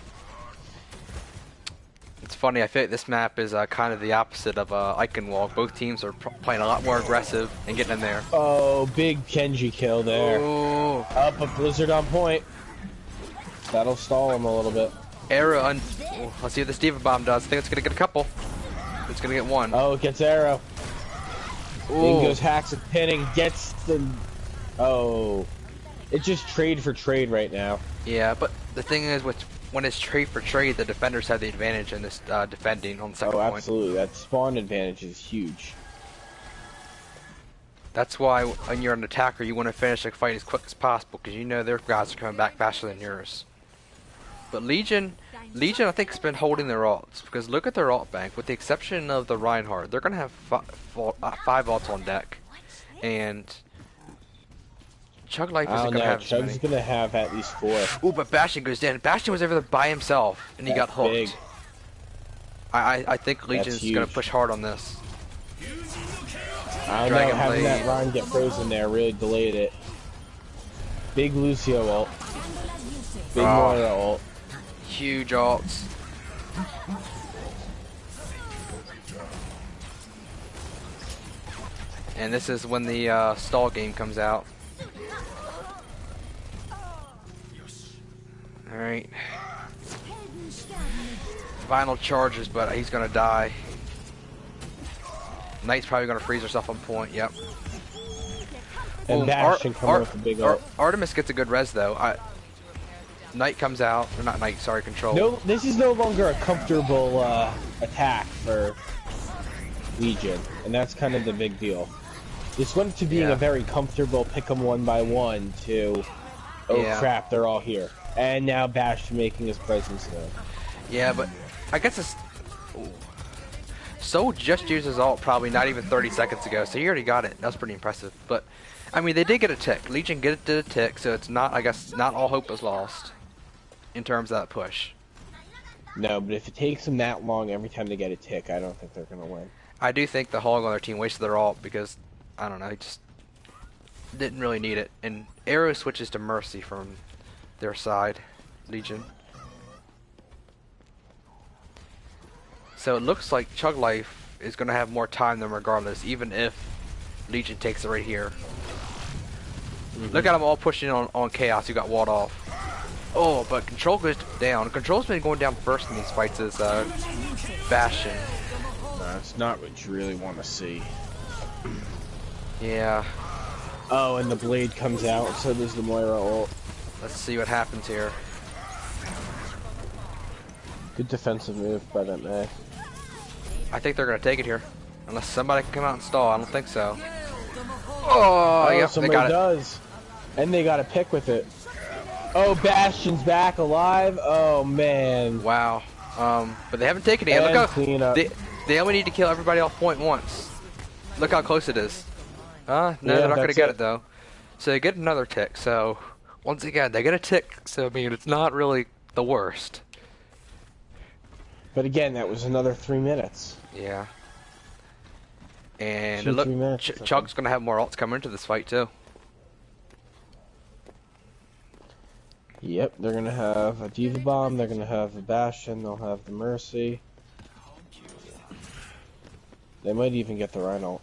It's funny, I feel like this map is kind of the opposite of Eichenwald. Both teams are playing a lot more aggressive and getting in there. Oh, big Kenji kill there. Oh, Up a Blizzard on point. That'll stall him a little bit. Arrow let's see what this Diva Bomb does. I think it's going to get a couple. It's going to get one. Oh, it gets Arrow. In goes hacks and pinning, gets the... Oh. It's just trade for trade right now. Yeah, but the thing is, when it's trade for trade, the defenders have the advantage in this defending on the second point. Oh, absolutely. That spawn advantage is huge. That's why when you're an attacker, you want to finish the fight as quick as possible, because you know their guys are coming back faster than yours. But Legion, I think, has been holding their ults, because look at their ult bank. With the exception of the Reinhardt, they're going to have 5 ults on deck. And Chug Life isn't going to have as many. Chug's going to have at least 4. Ooh, but Bastion goes down. Bastion was over there by himself, and he got hooked. Big. I think Legion's going to push hard on this. I don't know, having that Ryan get frozen there really delayed it. Big Lucio ult. Big Moira ult. Huge ults. And this is when the stall game comes out. Alright. Vinyl charges, but he's gonna die. Knight's probably gonna freeze herself on point, yep. And Bastion coming with a big ult. Artemis gets a good res though. Knight comes out, or not Knight, sorry, Control. No, this is no longer a comfortable attack for Legion, and that's kind of the big deal. This went to being a very comfortable pick 'em one by one to, oh crap, they're all here. And now Bastion making his presence known. Yeah, but I guess it's... So just used his ult probably not even 30 seconds ago, so he already got it. That's pretty impressive. But, I mean, they did get a tick. Legion did a tick, so it's not, I guess, not all hope is lost in terms of that push. No, but if it takes them that long every time they get a tick, I don't think they're going to win. I do think the Hog on their team wasted their ult because, I don't know, he just didn't really need it. And Arrow switches to Mercy from their side, Legion. So it looks like Chug Life is going to have more time than regardless, even if Legion takes it right here. Look at them all pushing on Chaos, who got walled off. Oh, but Control goes down. Control's been going down first in these fights as Bastion. That's not what you really want to see. Yeah. Oh, and the blade comes out, so does the Moira ult. Let's see what happens here. Good defensive move by that May. I think they're going to take it here. Unless somebody can come out and stall. I don't think so. Oh, yep, somebody they got does. And they got a pick with it. Oh, Bastion's back alive. Oh, man. Wow. But they haven't taken it yet. Look how they only need to kill everybody off point once. Look how close it is. No, they're not going to get it, though. So they get another tick. So, once again, they get a tick. So, I mean, it's not really the worst. But again, that was another 3 minutes. Yeah. And 2-3 look, minutes, Chug's going to have more ults come into this fight, too. Yep, they're going to have a Diva Bomb, they're going to have a Bastion, they'll have the Mercy. They might even get the Rhino.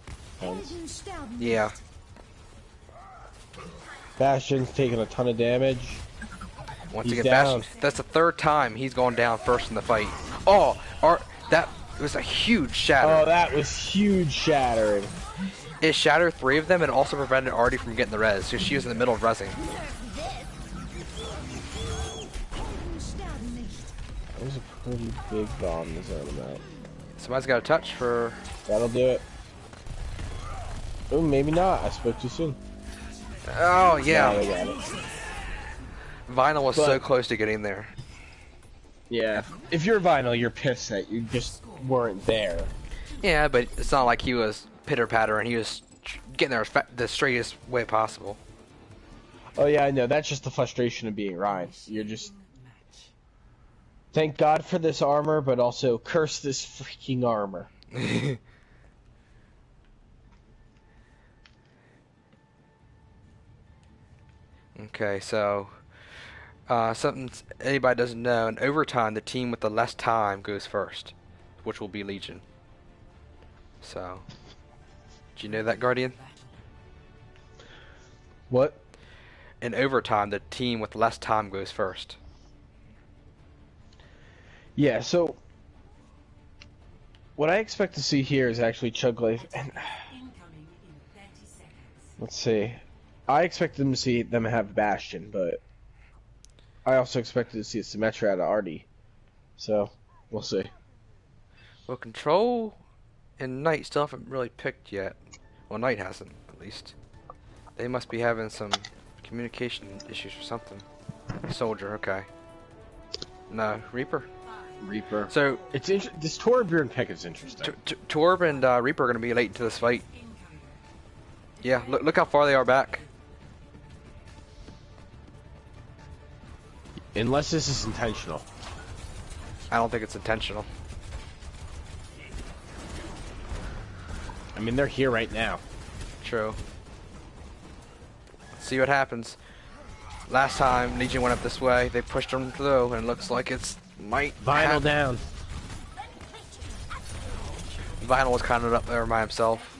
Yeah. Bastion's taking a ton of damage. Once again, Bastion, that's the 3rd time he's gone down first in the fight. Oh, that was a huge shatter. Oh, that was huge shattering. It shattered 3 of them and also prevented Artie from getting the res, because she was in the middle of resing. That was a pretty big bomb to zone him out. Somebody's got a touch for... That'll do it. Oh, maybe not. I spoke too soon. Oh, yeah. No, they got it. Vinyl was so close to getting there. Yeah. If you're Vinyl, you're pissed that you just weren't there. Yeah, but it's not like he was pitter-patter and he was getting there the straightest way possible. Oh yeah, I know. That's just the frustration of being Ryan. You're just... Thank God for this armor, but also curse this freaking armor. Okay, so something anybody doesn't know, in overtime the team with the less time goes first, which will be Legion. So, do you know that, Guardian? What? In overtime the team with less time goes first. Yeah, so what I expect to see here is actually Chug Life, and let's see. I expected them to see them have Bastion, but I also expected to see a Symmetra out of Artie. So, we'll see. Well, Control and Knight still haven't really picked yet. Well, Knight hasn't, at least. They must be having some communication issues or something. Soldier, okay. No, Reaper. Reaper. So it's this Torbjorn pick is interesting. Torb and Reaper are going to be late into this fight. Yeah, look how far they are back. Unless this is intentional. I don't think it's intentional. I mean, they're here right now. True. Let's see what happens. Last time Legion went up this way, they pushed them through, and it looks like it's Vinyl down. Vinyl was kind of up there by himself.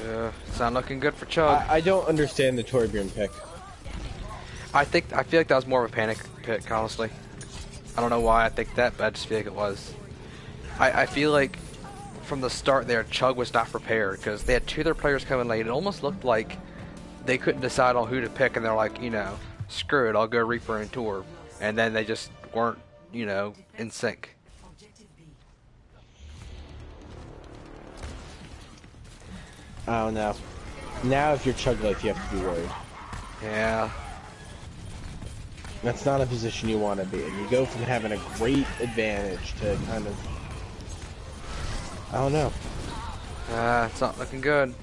Yeah, it's not looking good for Chug. I don't understand the Torbjorn pick. I feel like that was more of a panic pick, honestly. I don't know why I think that, but I just feel like it was. I feel like from the start there, Chug was not prepared because they had two of their players coming late. It almost looked like they couldn't decide on who to pick, and they're like, you know, screw it, I'll go Reaper and Torb. And then they just weren't, you know, in sync. I don't know. Now if you're Chug Life, you have to be worried. Yeah. That's not a position you want to be in. You go from having a great advantage to kind of... I don't know. It's not looking good.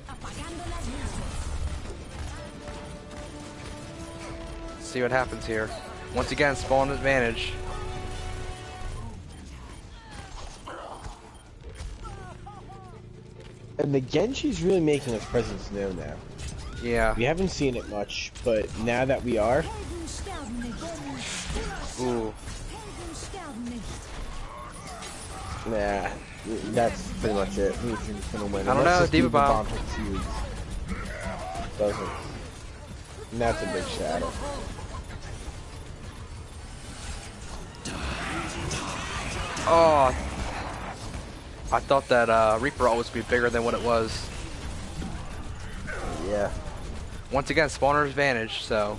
Let's see what happens here. Once again, spawn advantage. And the Genshi's really making its presence known now. Yeah. We haven't seen it much, but now that we are... Ooh. Nah, that's pretty much it. Legion's gonna win. I don't know, Diva Bomb. Doesn't. And that's a big shadow. Oh, I thought that Reaper always be bigger than what it was. Yeah. Once again, spawner's advantage, so.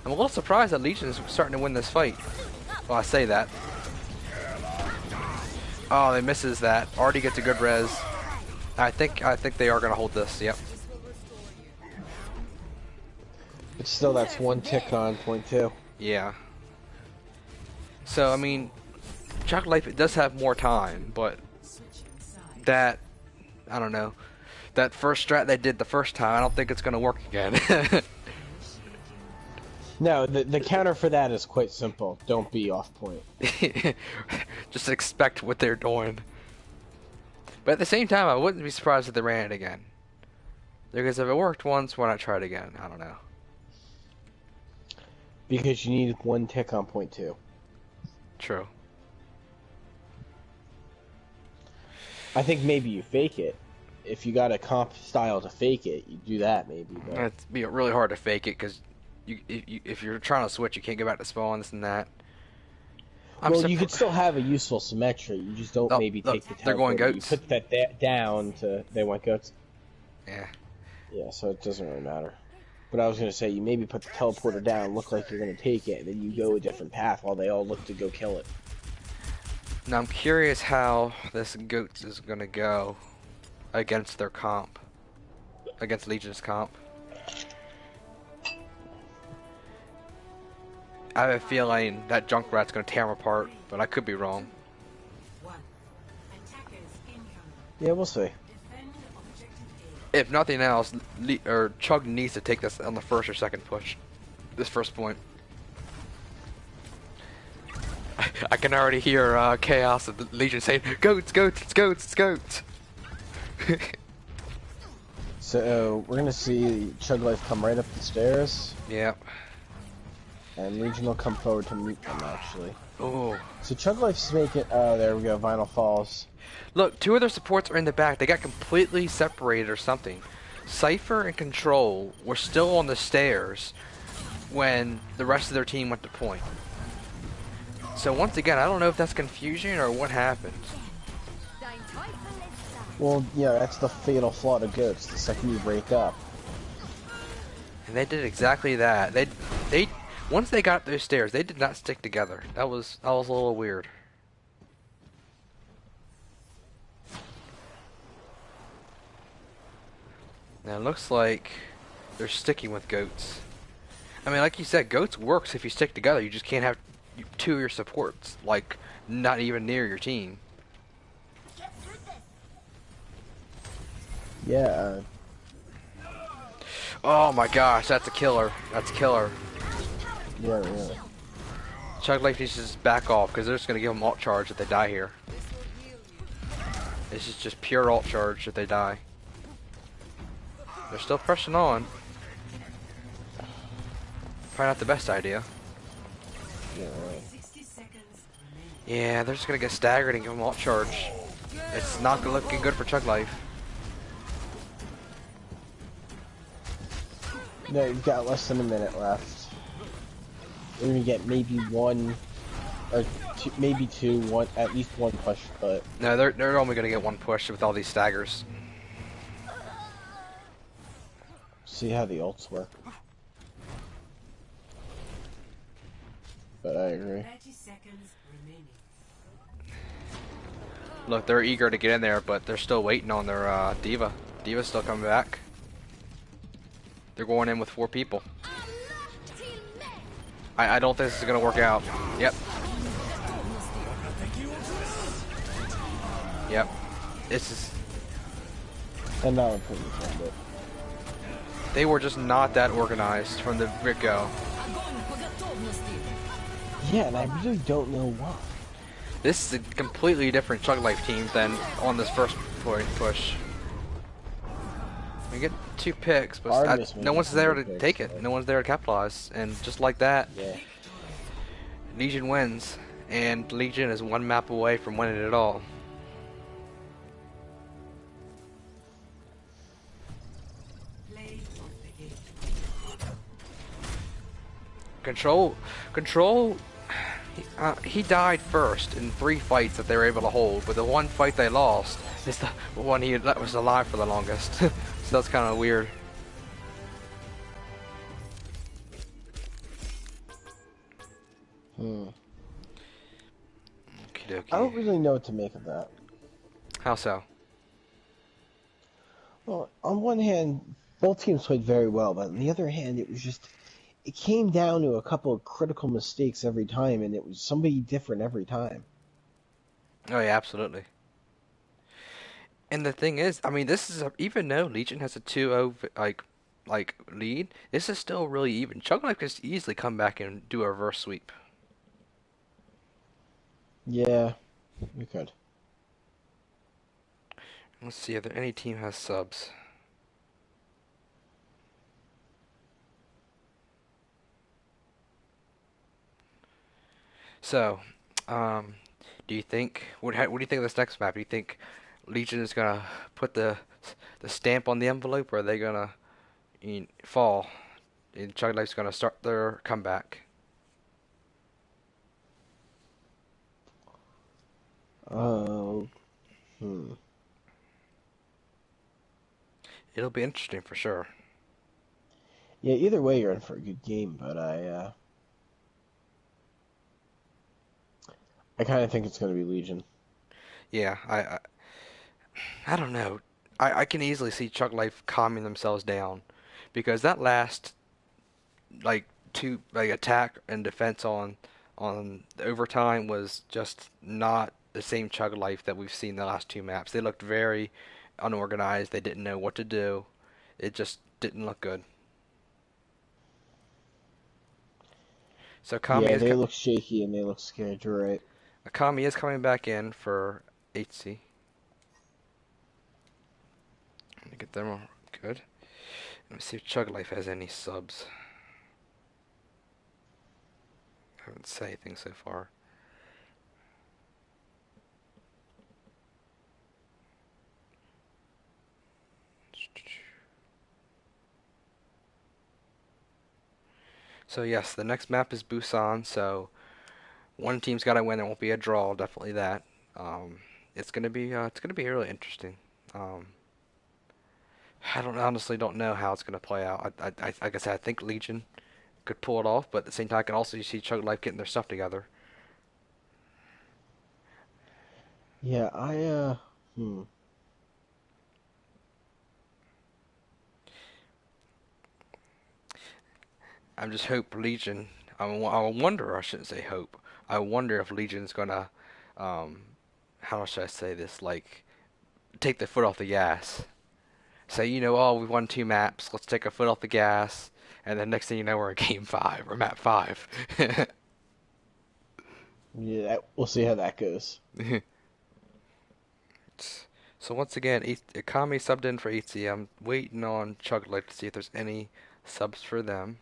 I'm a little surprised that Legion is starting to win this fight. Well, I say that. Oh, they misses that. Already gets a good res. I think they are gonna hold this. Yep. But still, that's one tick on point two. Yeah. So I mean, Chug Life, it does have more time, but that, I don't know, that first strat they did the first time, I don't think it's gonna work again. No, the counter for that is quite simple. Don't be off point. Just expect what they're doing. But at the same time, I wouldn't be surprised if they ran it again. Because if it worked once, why not try it again? I don't know. Because you need one tick on point two. True. I think maybe you fake it. If you got a comp style to fake it, you do that maybe. But... It'd be really hard to fake it because if you're trying to switch, you can't go back to spawn, this and that. Well, you could still have a useful symmetry. You just don't maybe take the teleport. They're going goats. You put that down to... They want goats? Yeah. Yeah, so it doesn't really matter. But I was going to say, you maybe put the teleporter down, look like you're going to take it, and then you go a different path while they all look to go kill it. Now I'm curious how this goats is going to go against their comp. Against Legion's comp. I have a feeling that Junkrat's gonna tear him apart, but I could be wrong. Yeah, we'll see. If nothing else, Chug needs to take this on the first or second push. This first point. I can already hear Chaos of the Legion saying, "Goats, goats, goats, goats." So we're gonna see Chug Life come right up the stairs. Yep. And Legion will come forward to meet them, actually. Oh. So Chug Life's making... Oh, there we go. Vinyl Falls. Look, two of their supports are in the back. They got completely separated or something. Cypher and Control were still on the stairs when the rest of their team went to point. So once again, I don't know if that's confusion or what happened. Well, yeah, that's the fatal flaw to Goats. The second you break up. And they did exactly that. They once they got up those stairs, they did not stick together. That was a little weird. Now it looks like they're sticking with Goats. I mean, like you said, Goats works if you stick together. You just can't have two of your supports, like, not even near your team. Yeah. Oh my gosh, that's a killer. That's a killer. Yeah, really. Chug Life needs to just back off, because they're just going to give them ult charge if they die here. This is just pure ult charge if they die. They're still pressing on. Probably not the best idea. Yeah, right. Yeah, they're just going to get staggered and give them ult charge. It's not looking good for Chug Life. No, you've got less than a minute left. We're gonna get maybe one, or two, maybe two, at least one push, but... No, they're only gonna get one push with all these staggers. See how the ults work. But I agree. Look, they're eager to get in there, but they're still waiting on their Diva. Diva's still coming back. They're going in with 4 people. I don't think this is gonna work out. Yep. Yep. This is... And now I'm putting it it. They were just not that organized from the get-go. Yeah, and I really don't know why. This is a completely different Chug Life team than on this first push. We get 2 picks, but no one's there to take it. No one's there to capitalize, and just like that, yeah. Legion wins, and Legion is 1 map away from winning it all. Control, he died first in 3 fights that they were able to hold, but the one fight they lost is the one that was alive for the longest. So that's kind of weird. Hmm. Okey-dokey. I don't really know what to make of that. How so? Well, on one hand, both teams played very well, but on the other hand, it came down to a couple of critical mistakes every time, and it was somebody different every time. Oh yeah, absolutely. And the thing is, I mean, this is even though Legion has a 2-0 like lead, this is still really even. Chug Life could easily come back and do a reverse sweep. Yeah, we could. Let's see if any team has subs. So, do you think what do you think of this next map? Do you think Legion is gonna put the stamp on the envelope, or are they gonna fall? And Chug Life's gonna start their comeback. Oh, It'll be interesting for sure. Yeah, either way, you're in for a good game, but I kind of think it's going to be Legion. Yeah, I don't know. I can easily see Chug Life calming themselves down, because that last like two like attack and defense on the overtime was just not the same Chug Life that we've seen the last two maps. They looked very unorganized. They didn't know what to do. It just didn't look good. So Kami Yeah, is they look shaky and they look scared. You're right. Kami is coming back in for HC. Let me get them all good. Let me see if Chug Life has any subs. I haven't said anything so far. So yes, the next map is Busan, so one team's got to win. There won't be a draw, definitely that. It's gonna be really interesting. I honestly don't know how it's gonna play out. Like I said, I think Legion could pull it off, but at the same time, I can also see Chug Life getting their stuff together. Yeah, I just hope Legion. I wonder. I shouldn't say hope. I wonder if Legion's gonna, how should I say this? Like, take the foot off the gas. Say, oh, we won two maps. Let's take our foot off the gas, and then next thing you know, we're in game 5 or map 5. yeah, we'll see how that goes. So once again, Akami subbed in for HC. I'm waiting on Chuglet to see if there's any subs for them.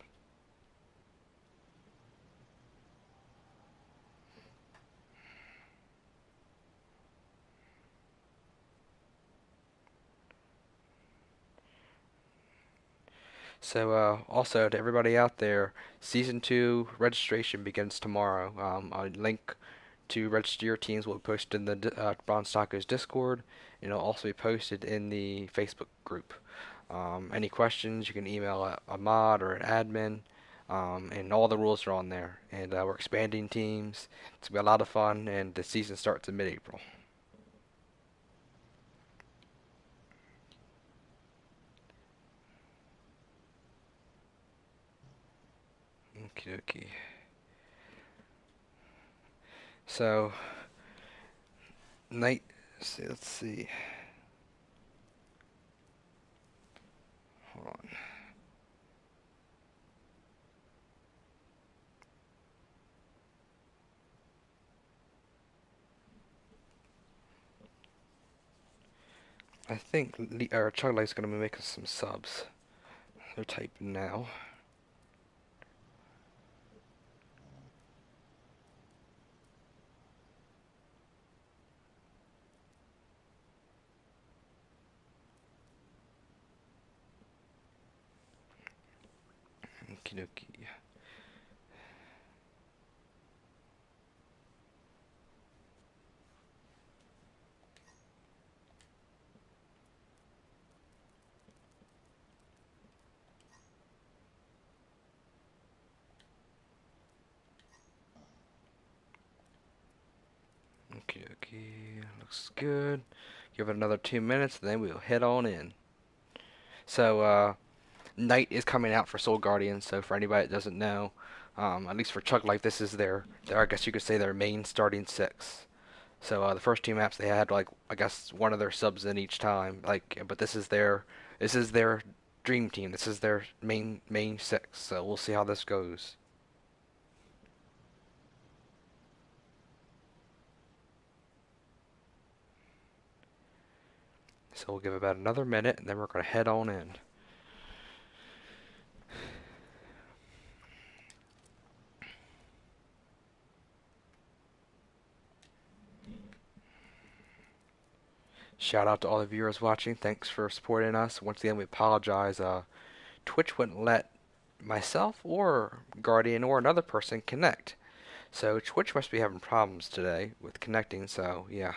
So also to everybody out there, Season 2 registration begins tomorrow. A link to register your teams will be posted in the Bronze Tacos Discord, and it'll also be posted in the Facebook group. Any questions, you can email a mod or an admin, and all the rules are on there. And we're expanding teams. It's going to be a lot of fun, and the season starts in mid-April. Okie dokie. So, night. Let's see. Hold on. I think Charlie's gonna be making some subs. They're typing now. Okie dokie. Okie dokie. Looks good. Give it another 2 minutes, then we'll head on in. So, Night is coming out for Soul Guardian, so for anybody that doesn't know, at least for Chug Life, this is their, I guess you could say, their main starting 6. So the first two maps they had, like, I guess one of their subs in each time, like, but this is their dream team. This is their main 6. So we'll see how this goes. So we'll give it about another minute, and then we're gonna head on in. Shout out to all the viewers watching. Thanks for supporting us. Once again, we apologize. Twitch wouldn't let myself or Guardian or another person connect. So Twitch must be having problems today with connecting, so yeah.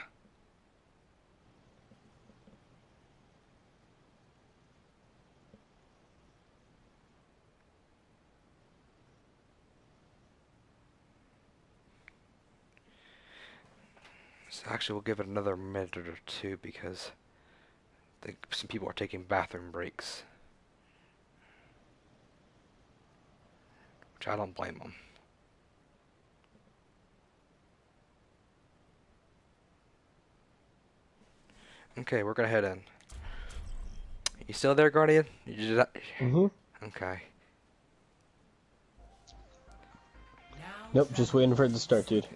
So actually we'll give it another minute or two because I think some people are taking bathroom breaks. which I don't blame them. Okay, we're gonna head in. You still there, Guardian? You just... Okay. Nope, just waiting for it to start, dude.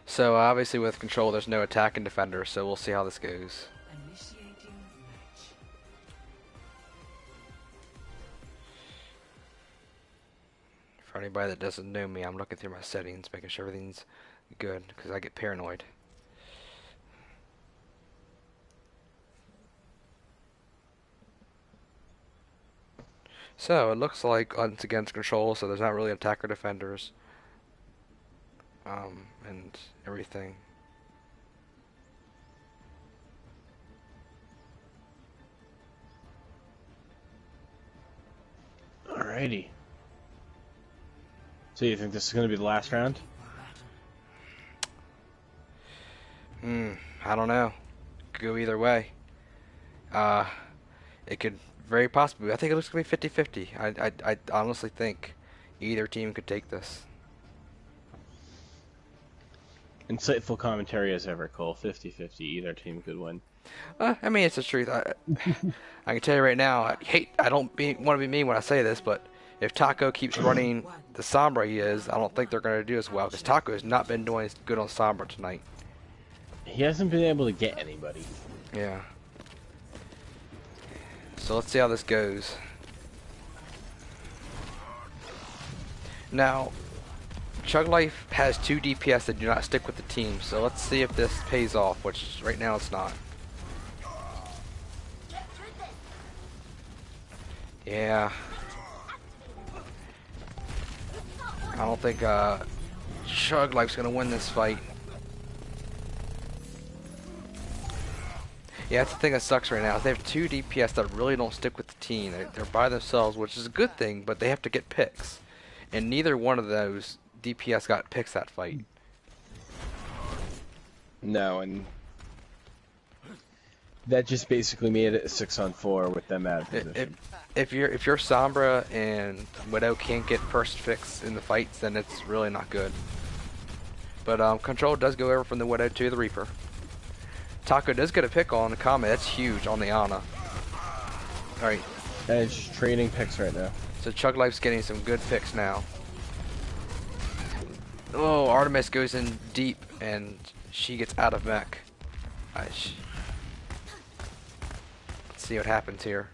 So obviously with control, there's no attack and defender, so we'll see how this goes. Initiating match. For anybody that doesn't know me, I'm looking through my settings, making sure everything's good, because I get paranoid. So it looks like it's against control, so there's not really attacker defenders, and everything. Alrighty. So you think this is going to be the last round? I don't know. Could go either way. It could very possibly. I think it looks going to be 50-50. I honestly think either team could take this. Insightful commentary as ever, Cole. 50-50. Either team could win. I mean, it's the truth. I can tell you right now. I don't want to be mean when I say this, but if Taco keeps running the Sombra he is, I don't think they're going to do as well, because Taco has not been doing as good on Sombra tonight. He hasn't been able to get anybody. Yeah. So let's see how this goes. Now, Chug Life has 2 DPS that do not stick with the team, so let's see if this pays off, which right now it's not. Yeah. I don't think Chug Life's gonna win this fight. Yeah, that's the thing that sucks right now. They have 2 DPS that really don't stick with the team. They're by themselves, which is a good thing, but they have to get picks. And neither one of those DPS got picks that fight. No, and that just basically made it a 6-on-4 with them out of position. If your Sombra and Widow can't get first picks in the fights, then it's really not good. But control does go over from the Widow to the Reaper. Taco does get a pick on the Kame. That's huge on the Ana. Alright. And it's just trading picks right now. So Chug Life's getting some good picks now. Oh, Artemis goes in deep and she gets out of mech. Let's see what happens here.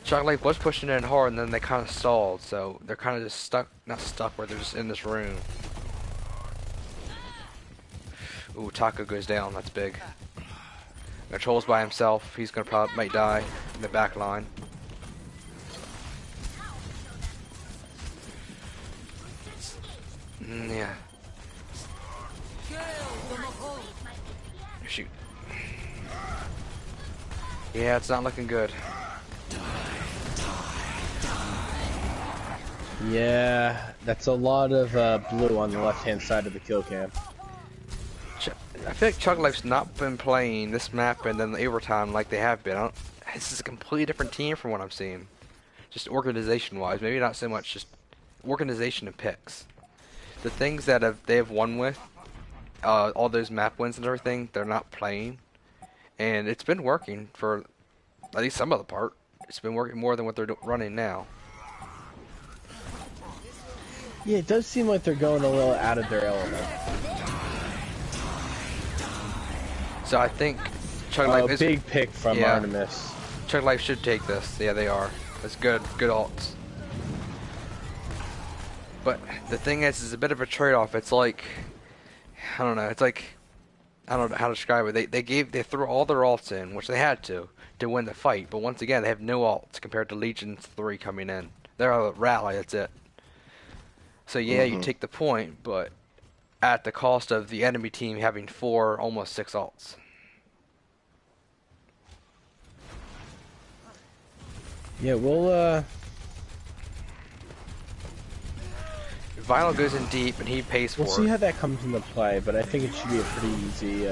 Chug Life was pushing in hard and then they kind of stalled, so they're kind of just stuck, not stuck, but they're just in this room. Ooh, Taco goes down, that's big. Control's by himself, he's gonna probably might die in the back line. Yeah. Shoot. Yeah, it's not looking good. Yeah, that's a lot of blue on the left-hand side of the kill cam. I feel like Chug Life's not been playing this map and then the overtime like they have been. This is a completely different team from what I'm seeing. Just organization-wise, maybe not so much just organization and picks. The things that they have won with, all those map wins and everything, they're not playing, and it's been working for at least some of the part. It's been working more than what they're running now. Yeah, it does seem like they're going a little out of their element. So I think Chug Life is big pick from Artemis. Chug Life should take this. Yeah, they are. That's good ults. But the thing is, it's a bit of a trade-off. It's like, I don't know. It's like, I don't know how to describe it. They threw all their ults in, which they had to win the fight. But once again, they have no ults compared to Legion's 3 coming in. They're a rally. That's it. So yeah, you take the point, but at the cost of the enemy team having 4, almost 6 ults. Yeah, we'll Vinyl goes in deep and he pays for it. We'll see how that comes into play, but I think it should be a pretty easy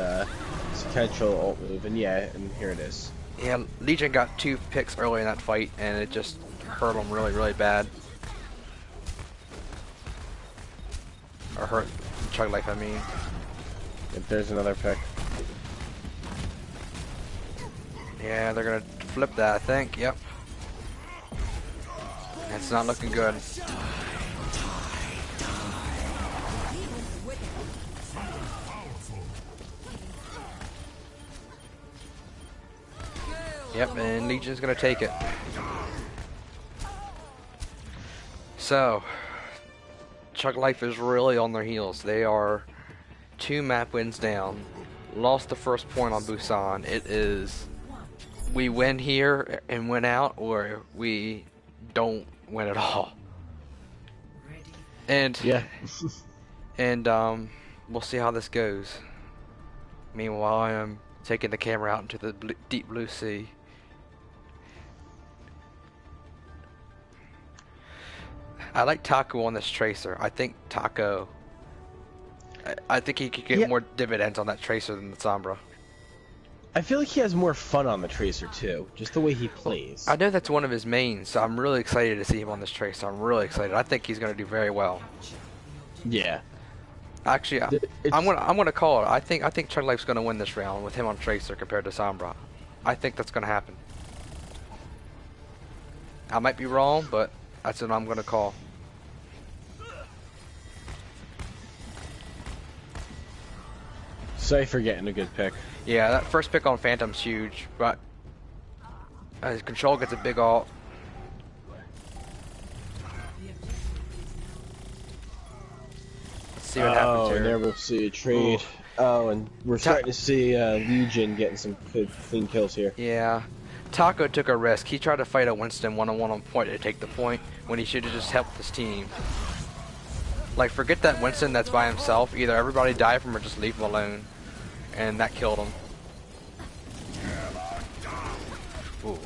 potential ult move. And yeah, and here it is. Yeah, Legion got 2 picks early in that fight, and it just hurt them really, really bad. Or hurt Chug Life, I mean. If there's another pick. Yeah, they're gonna flip that, I think. Yep. It's not looking good. Yep, and Legion's gonna take it. So, Chug Life is really on their heels. They are 2 map wins down. Lost the first point on Busan. It is, we win here and win out, or we don't win at all. And Yeah. and we'll see how this goes. Meanwhile, I am taking the camera out into the deep blue sea. I like Taco on this Tracer. I think Taco, I think he could get more dividends on that Tracer than the Sombra. I feel like he has more fun on the Tracer too, just the way he plays. I know that's one of his mains, so I'm really excited to see him on this Tracer. I'm really excited. I think he's going to do very well. Yeah. Actually, I'm gonna call it. I think Chug Life's going to win this round with him on Tracer compared to Sombra. I think that's going to happen. I might be wrong, but that's what I'm going to call. Cypher getting a good pick. Yeah, that first pick on Phantom's huge, but his control gets a big ult. Let's see what happens here. And there we'll see a trade. Oh, and we're starting to see Legion getting some good clean kills here. Yeah. Taco took a risk. He tried to fight a Winston one-on-one on point to take the point when he should have just helped his team. Like, forget that Winston that's by himself. Either everybody die from him or just leave him alone. And that killed him. Ooh.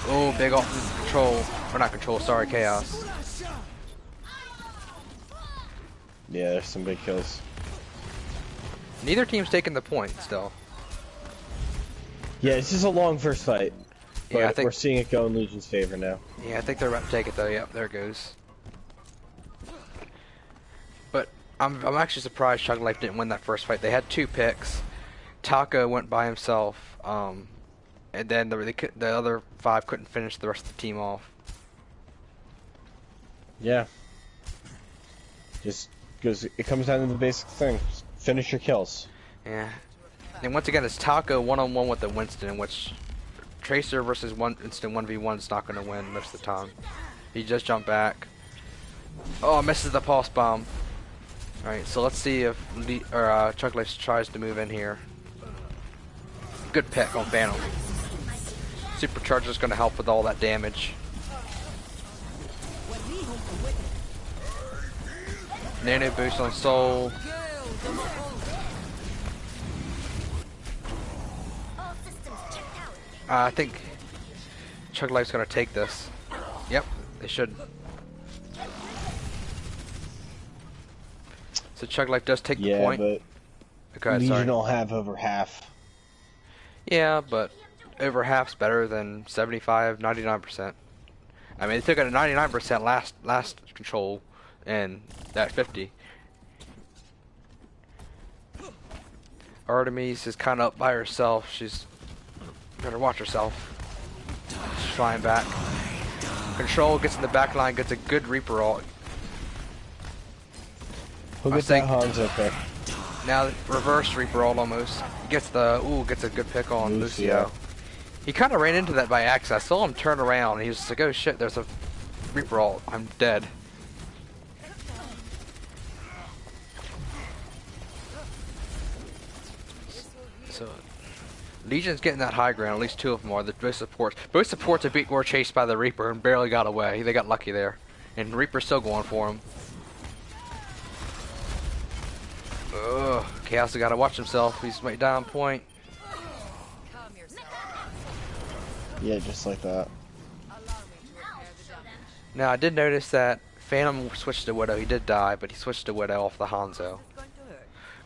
Oh, big ult control. Or not control, sorry, chaos. Yeah, there's some big kills. Neither team's taking the point still. Yeah, this is a long first fight. But Yeah, I think we're seeing it go in Legion's favor now. Yeah, I think they're about to take it though. Yep, there it goes. But I'm actually surprised Chug Life didn't win that first fight. They had 2 picks. Taka went by himself, and then the other 5 couldn't finish the rest of the team off. Yeah. Just because it comes down to the basic thing: finish your kills. Yeah. And once again, it's Taka one-on-one with the Winston, in which Tracer versus Winston 1v1 is not going to win most of the time. He just jumped back. Oh, misses the pulse bomb. Alright, so let's see if Chug Life tries to move in here. Good pick on Phantom. Supercharger's going to help with all that damage. Nano boost on Soul. I think Chug Life's going to take this. Yep, they should. So Chug Life does take the point. Yeah, but Legion will have over half. Yeah, but over half's better than 75, 99%. I mean, they took it at 99% last control, and that 50. Artemis is kind of up by herself. She's better watch herself. She's flying back. Control gets in the back line, gets a good Reaper ult. Look at that Hanzo pick. Now reverse Reaper ult almost. Gets a good pick on Lucio. He kind of ran into that by accident. I saw him turn around. And he was just like, oh shit, there's a Reaper ult. I'm dead. So Legion's getting that high ground. At least 2 of them are. Both supports. Both supports were chased by the Reaper and barely got away. They got lucky there. And Reaper's still going for him. Ugh. Chaos has got to watch himself. He's right down point. Yeah, just like that. Now, I did notice that Phantom switched to Widow. He did die, but he switched to Widow off the Hanzo.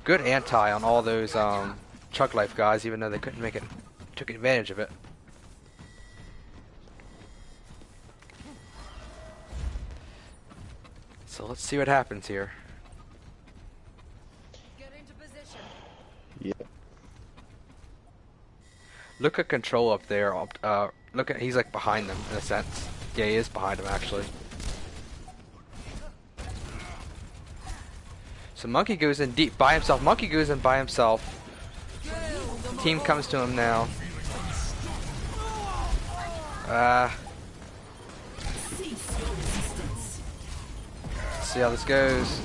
good anti on all those Chug Life guys, even though they couldn't make it, took advantage of it. So let's see what happens here. Get into position. Yep. Look at Control up there. Look at, he's like behind them in a sense. Yeah, he is behind them actually. So Monkey goes in deep by himself. Monkey goes in by himself. Team comes to him now. See how this goes.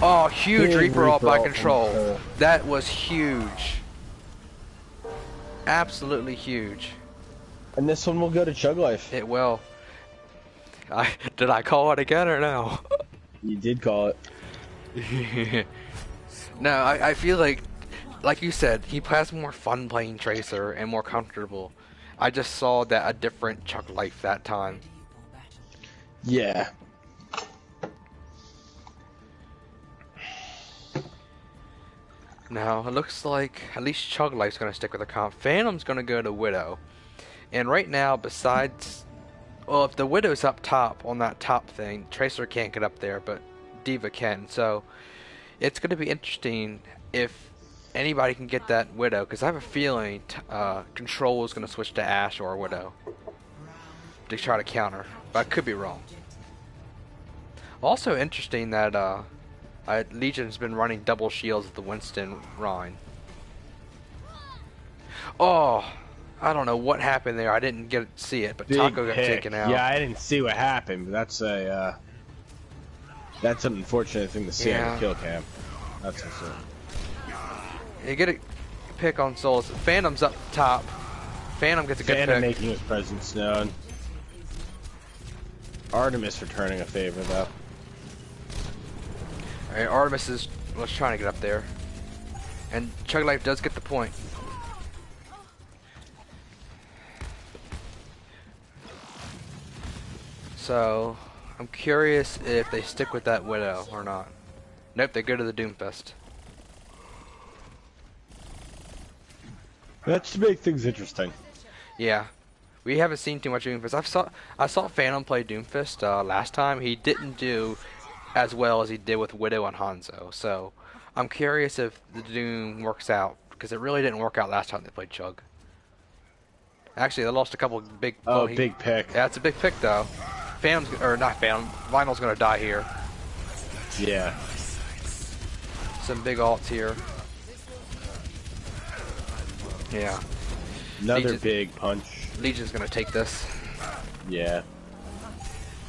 Oh, huge Big Reaper ult by Reaper ult Control. from Control. That was huge. Absolutely huge. And this one will go to Chug Life. It will. Did I call it again or no? You did call it. No, I feel like you said, he has more fun playing Tracer and more comfortable. I just saw that a different Chug Life that time. Yeah. Now, it looks like at least Chug Life's going to stick with the comp. Phantom's going to go to Widow. And right now, besides... Well, if the Widow's up top on that top thing, Tracer can't get up there, but Diva can. So, it's going to be interesting if anybody can get that Widow, because I have a feeling Control is going to switch to Ashe or Widow to try to counter. But I could be wrong. Also interesting that Legion's been running double shields with the Winston Rhine. Oh, I don't know what happened there. I didn't get to see it, but Big Taco got pick. taken out. Yeah, I didn't see what happened, but that's an unfortunate thing to see on Yeah. the kill cam. That's for sure. You get a pick on Souls. Phantom's up top. Phantom gets a good Phantom pick. making his presence known. Artemis returning a favor though. Alright, Artemis was trying to get up there. And Chug Life does get the point. So, I'm curious if they stick with that Widow or not. Nope, they go to the Doomfist. That's to make things interesting. Yeah. We haven't seen too much Doomfist. I saw Phantom play Doomfist last time. He didn't do as well as he did with Widow and Hanzo. So, I'm curious if the Doom works out. Because it really didn't work out last time they played Chug. Actually, they lost a couple of big... Oh, big pick. Yeah, it's a big pick, though. Phantom's... Or, not Phantom. Vinyl's gonna die here. Yeah. Some big ults here. Yeah. Another Legion- big punch. Legion's gonna take this. Yeah.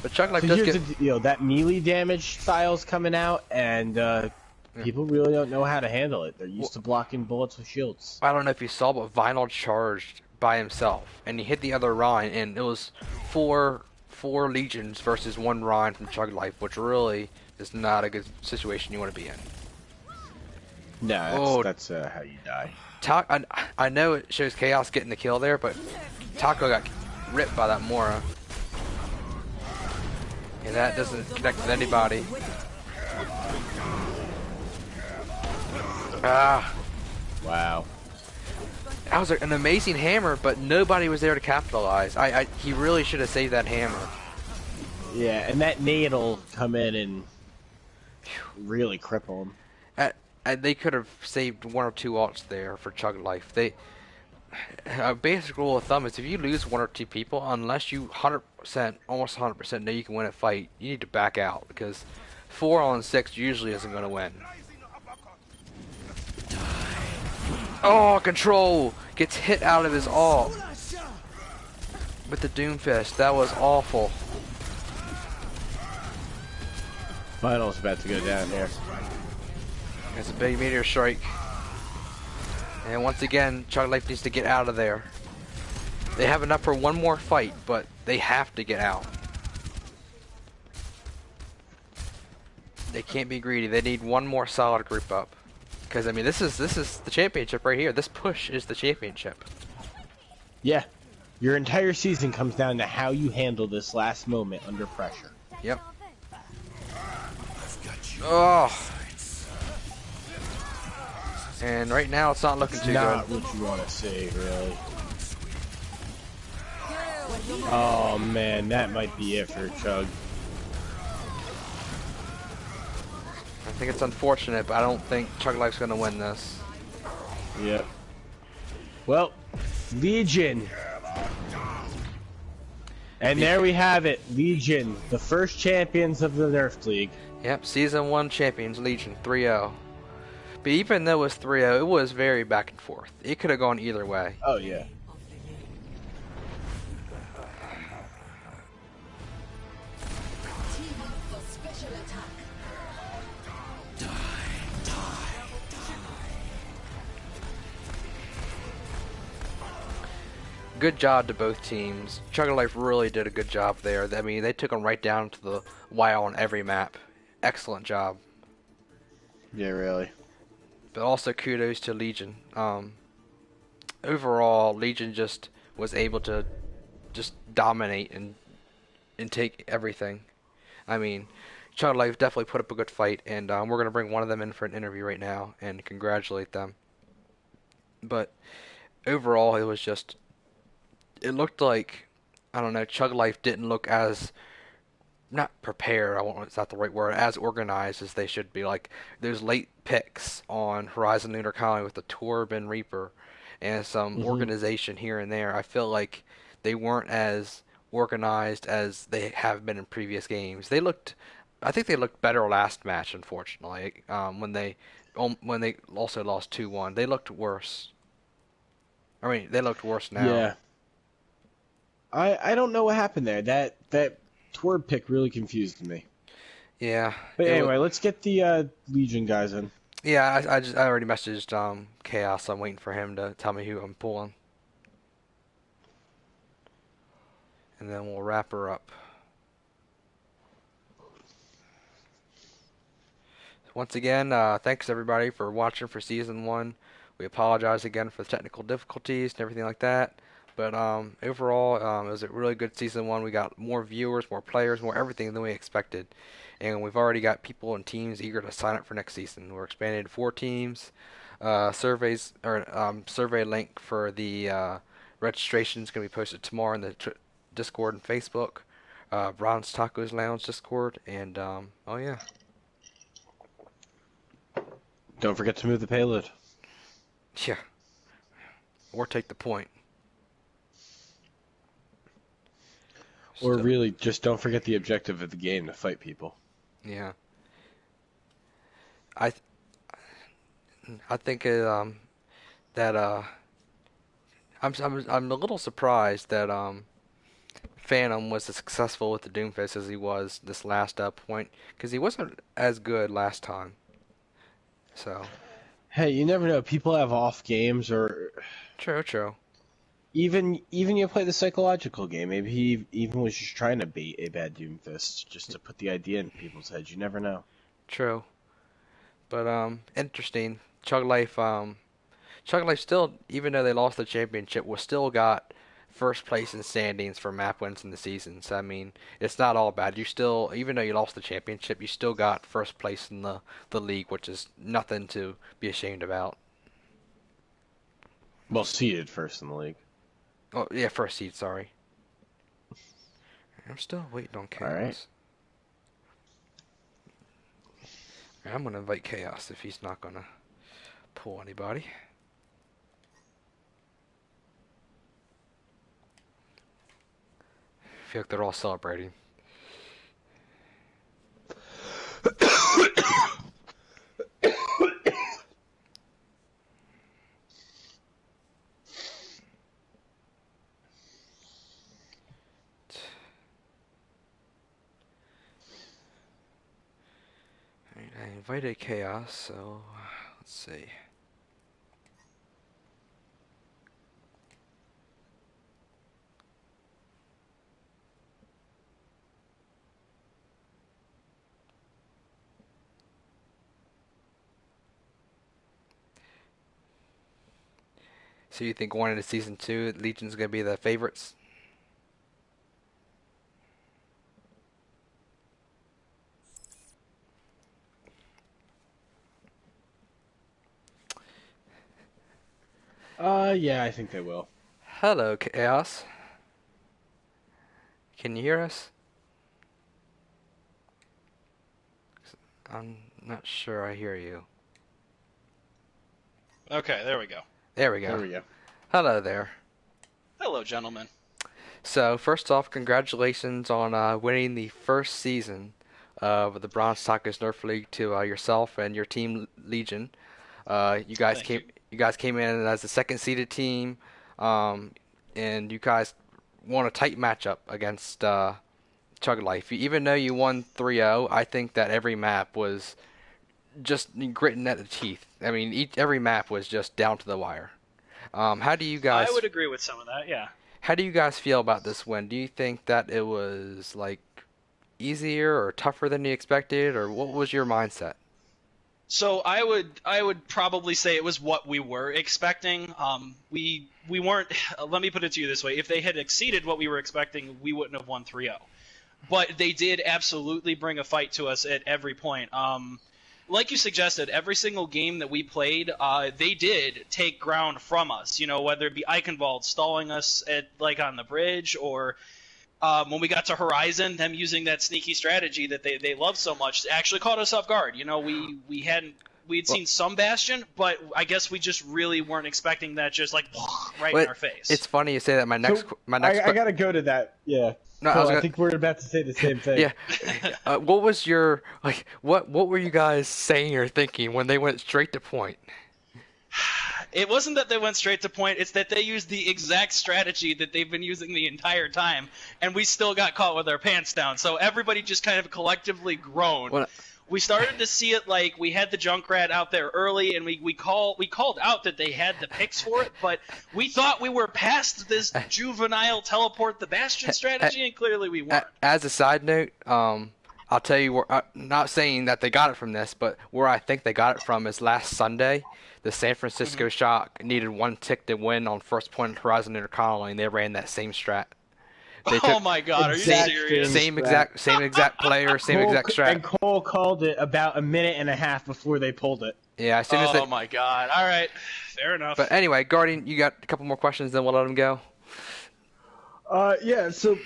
But Chug Life So does here's get... that melee damage style's coming out, and people really don't know how to handle it. They're used to blocking bullets with shields. I don't know if you saw, but Vinyl charged by himself, and he hit the other Rhine, and it was four Legions versus one Rhine from Chug Life, which really is not a good situation you want to be in. No, that's how you die. I know it shows Chaos getting the kill there, but Taco got ripped by that Mora. And that doesn't connect with anybody. Ah. Wow. That was an amazing hammer, but nobody was there to capitalize. He really should have saved that hammer. Yeah, and that nade will come in and really cripple him. They could have saved one or two ults there for Chug Life. A basic rule of thumb is if you lose one or two people, unless you 100%, almost 100% know you can win a fight, you need to back out, because 4 on 6 usually isn't going to win. Oh, Control gets hit out of his ult with the Doomfist. That was awful. Final's about to go down here. It's a big meteor strike. And once again, Chug Life needs to get out of there. They have enough for one more fight, but they have to get out. They can't be greedy. They need one more solid group up. Because I mean, this is the championship right here. This push is the championship. Yeah. Your entire season comes down to how you handle this last moment under pressure. Yep. Oh, And right now, it's not looking too Not good. what you want to see, really. Oh man, that might be it for Chug. I think it's unfortunate, but I don't think Chug Life's going to win this. Yep. Well, Legion. And there we have it, Legion, the first champions of the Nerfed League. Yep, Season 1 champions, Legion, 3-0. But even though it was 3-0, it was very back and forth. It could have gone either way. Oh, yeah. Good job to both teams. Chug Life really did a good job there. I mean, they took them right down to the wire on every map. Excellent job. Yeah, really. But also kudos to Legion. Overall, Legion just was able to just dominate and take everything. I mean, Chug Life definitely put up a good fight, and we're going to bring one of them in for an interview right now and congratulate them. But overall, it was just... It looked like, I don't know, Chug Life didn't look as, not prepared, it's not the right word, as organized as they should be. Like, those late picks on Horizon Lunar Colony with the Torb Reaper and some organization here and there, I feel like they weren't as organized as they have been in previous games. I think they looked better last match, unfortunately, when they also lost 2-1. They looked worse. I mean, they looked worse now. Yeah. I don't know what happened there. That Twerp pick really confused me. Yeah. But anyway, let's get the Legion guys in. Yeah, I already messaged Chaos. I'm waiting for him to tell me who I'm pulling. And then we'll wrap her up. Once again, thanks everybody for watching for Season 1. We apologize again for the technical difficulties and everything like that. But overall, it was a really good Season 1. We got more viewers, more players, more everything than we expected. And we've already got people and teams eager to sign up for next season. We're expanding to 4 teams. Survey link for the registration is going to be posted tomorrow in the Discord and Facebook. Bronze Tacos Lounge Discord. And, oh yeah. Don't forget to move the payload. Yeah. Or take the point. Or really, just don't forget the objective of the game, to fight people. Yeah. I think that I'm a little surprised that Phantom was as successful with the Doomfist as he was this last point, because he wasn't as good last time. So. Hey, you never know. People have off games, or True. Even you play the psychological game. Maybe he even was just trying to bait a bad Doomfist, just to put the idea in people's heads. You never know. True. But interesting. Chug Life still, even though they lost the championship, was still got first place in standings for map wins in the season. So I mean, it's not all bad. You still, even though you lost the championship, you still got first place in the league, which is nothing to be ashamed about. Well, seeded first in the league. Oh, yeah, first seed, sorry. I'm still waiting on Chaos. Alright. I'm going to invite Chaos if he's not going to pull anybody. I feel like they're all celebrating. I invited Chaos, so let's see. So you think going into Season 2, Legion's going to be the favorites? Yeah, I think they will. Hello, Chaos. Can you hear us? I'm not sure I hear you. Okay, there we go. There we go. There we go. Hello there. Hello, gentlemen. So, first off, congratulations on winning the first season of the Bronze Tacos Nerf League to yourself and your team Legion. You guys came in as the second seeded team, and you guys won a tight matchup against Chug Life. Even though you won 3-0, I think that every map was just gritting at the teeth. I mean, every map was just down to the wire. How do you guys? I would agree with some of that, yeah. How do you guys feel about this win? Do you think that it was like easier or tougher than you expected, or what was your mindset? So I would probably say it was what we were expecting. We weren't. Let me put it to you this way: if they had exceeded what we were expecting, we wouldn't have won 3-0. But they did absolutely bring a fight to us at every point. Like you suggested, every single game that we played, they did take ground from us. You know, whether it be Eichenwald stalling us at on the bridge, or when we got to Horizon, them using that sneaky strategy that they love so much, actually caught us off guard. You know, we'd seen some Bastion, but I guess we just really weren't expecting that just right in our face. It's funny you say that. I gotta go to that. Yeah. No, I think we're about to say the same thing. Yeah. What was your What were you guys saying or thinking when they went straight to point? It wasn't that they went straight to point, it's that they used the exact strategy that they've been using the entire time, and we still got caught with our pants down. So everybody just kind of collectively groaned. We started to see it we had the Junkrat out there early, and we called out that they had the picks for it, but we thought we were past this juvenile teleport the Bastion strategy, and clearly we weren't. As a side note, I'll tell you, not saying that they got it from this, but where I think they got it from is last Sunday. The San Francisco Shock needed one tick to win on first point Horizon Intercolony, and they ran that same strat. Oh my God! Are you serious? Same exact player, same exact strat. And Cole called it about a minute and a half before they pulled it. Yeah, as soon as Oh my God! All right, fair enough. But anyway, Guardian, you got a couple more questions, then we'll let them go. Yeah. So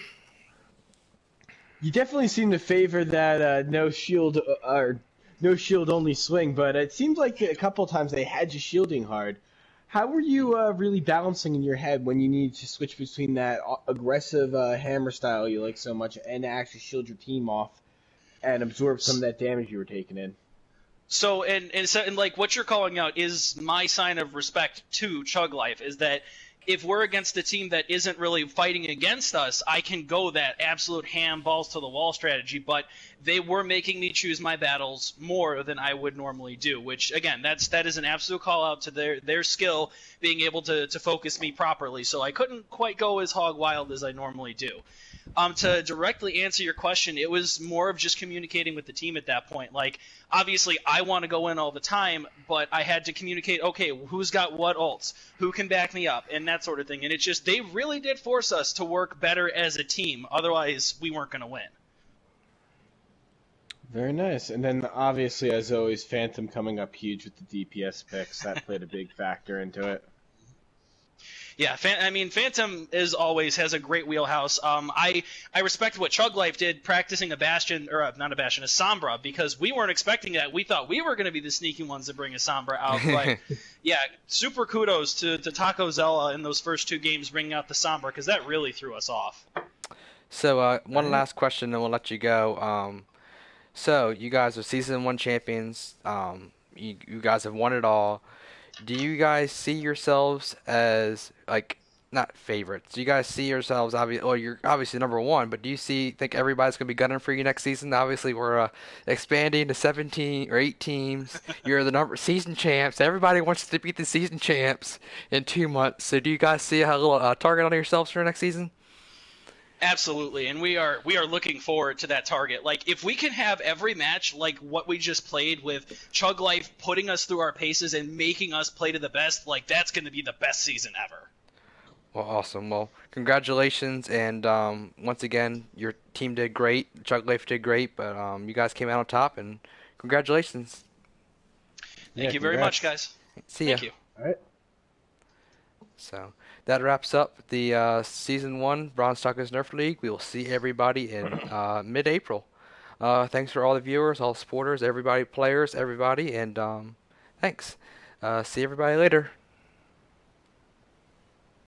you definitely seem to favor that no shield or no shield only swing, but it seemed like a couple times they had you shielding hard. How were you really balancing in your head when you needed to switch between that aggressive hammer style you like so much and actually shield your team off and absorb some of that damage you were taking in? So, and what you're calling out is my sign of respect to Chug Life, is that if we're against a team that isn't really fighting against us, I can go that absolute ham balls to the wall strategy, but they were making me choose my battles more than I would normally do, which again, that is an absolute call out to their skill being able to focus me properly. So I couldn't quite go as hog wild as I normally do. To directly answer your question, it was more of just communicating with the team at that point. Obviously, I want to go in all the time, but I had to communicate, okay, who's got what ults, who can back me up, and that sort of thing. And it just, they really did force us to work better as a team. Otherwise, we weren't going to win. Very nice. And then, obviously, as always, Phantom coming up huge with the DPS picks. That played a big factor into it. Yeah, Phantom, as always, has a great wheelhouse. I respect what Chug Life did practicing a Bastion, or not a Bastion, a Sombra, because we weren't expecting that. We thought we were going to be the sneaky ones to bring a Sombra out. But, yeah, super kudos to Taco Zella in those first two games bringing out the Sombra, because that really threw us off. So, one last question, and we'll let you go. So, you guys are Season 1 champions. You guys have won it all. Do you guys see yourselves as, not favorites? Do you guys see yourselves, you're obviously number one, but do you think everybody's going to be gunning for you next season? Obviously, we're expanding to 17 or 8 teams. You're the season champs. Everybody wants to beat the season champs in 2 months. So do you guys see a little target on yourselves for next season? Absolutely, and we are looking forward to that target. If we can have every match like what we just played, with Chug Life putting us through our paces and making us play to the best, that's going to be the best season ever. Well, awesome. Well, congratulations, and once again, your team did great. Chug Life did great, but you guys came out on top, and congratulations. Thank you very much, guys. See ya. Thank you. All right. So that wraps up the Season 1 Bronze Talkers Nerf League. We will see everybody in mid-April. Thanks for all the viewers, all the supporters, everybody, players, everybody, and thanks. See everybody later.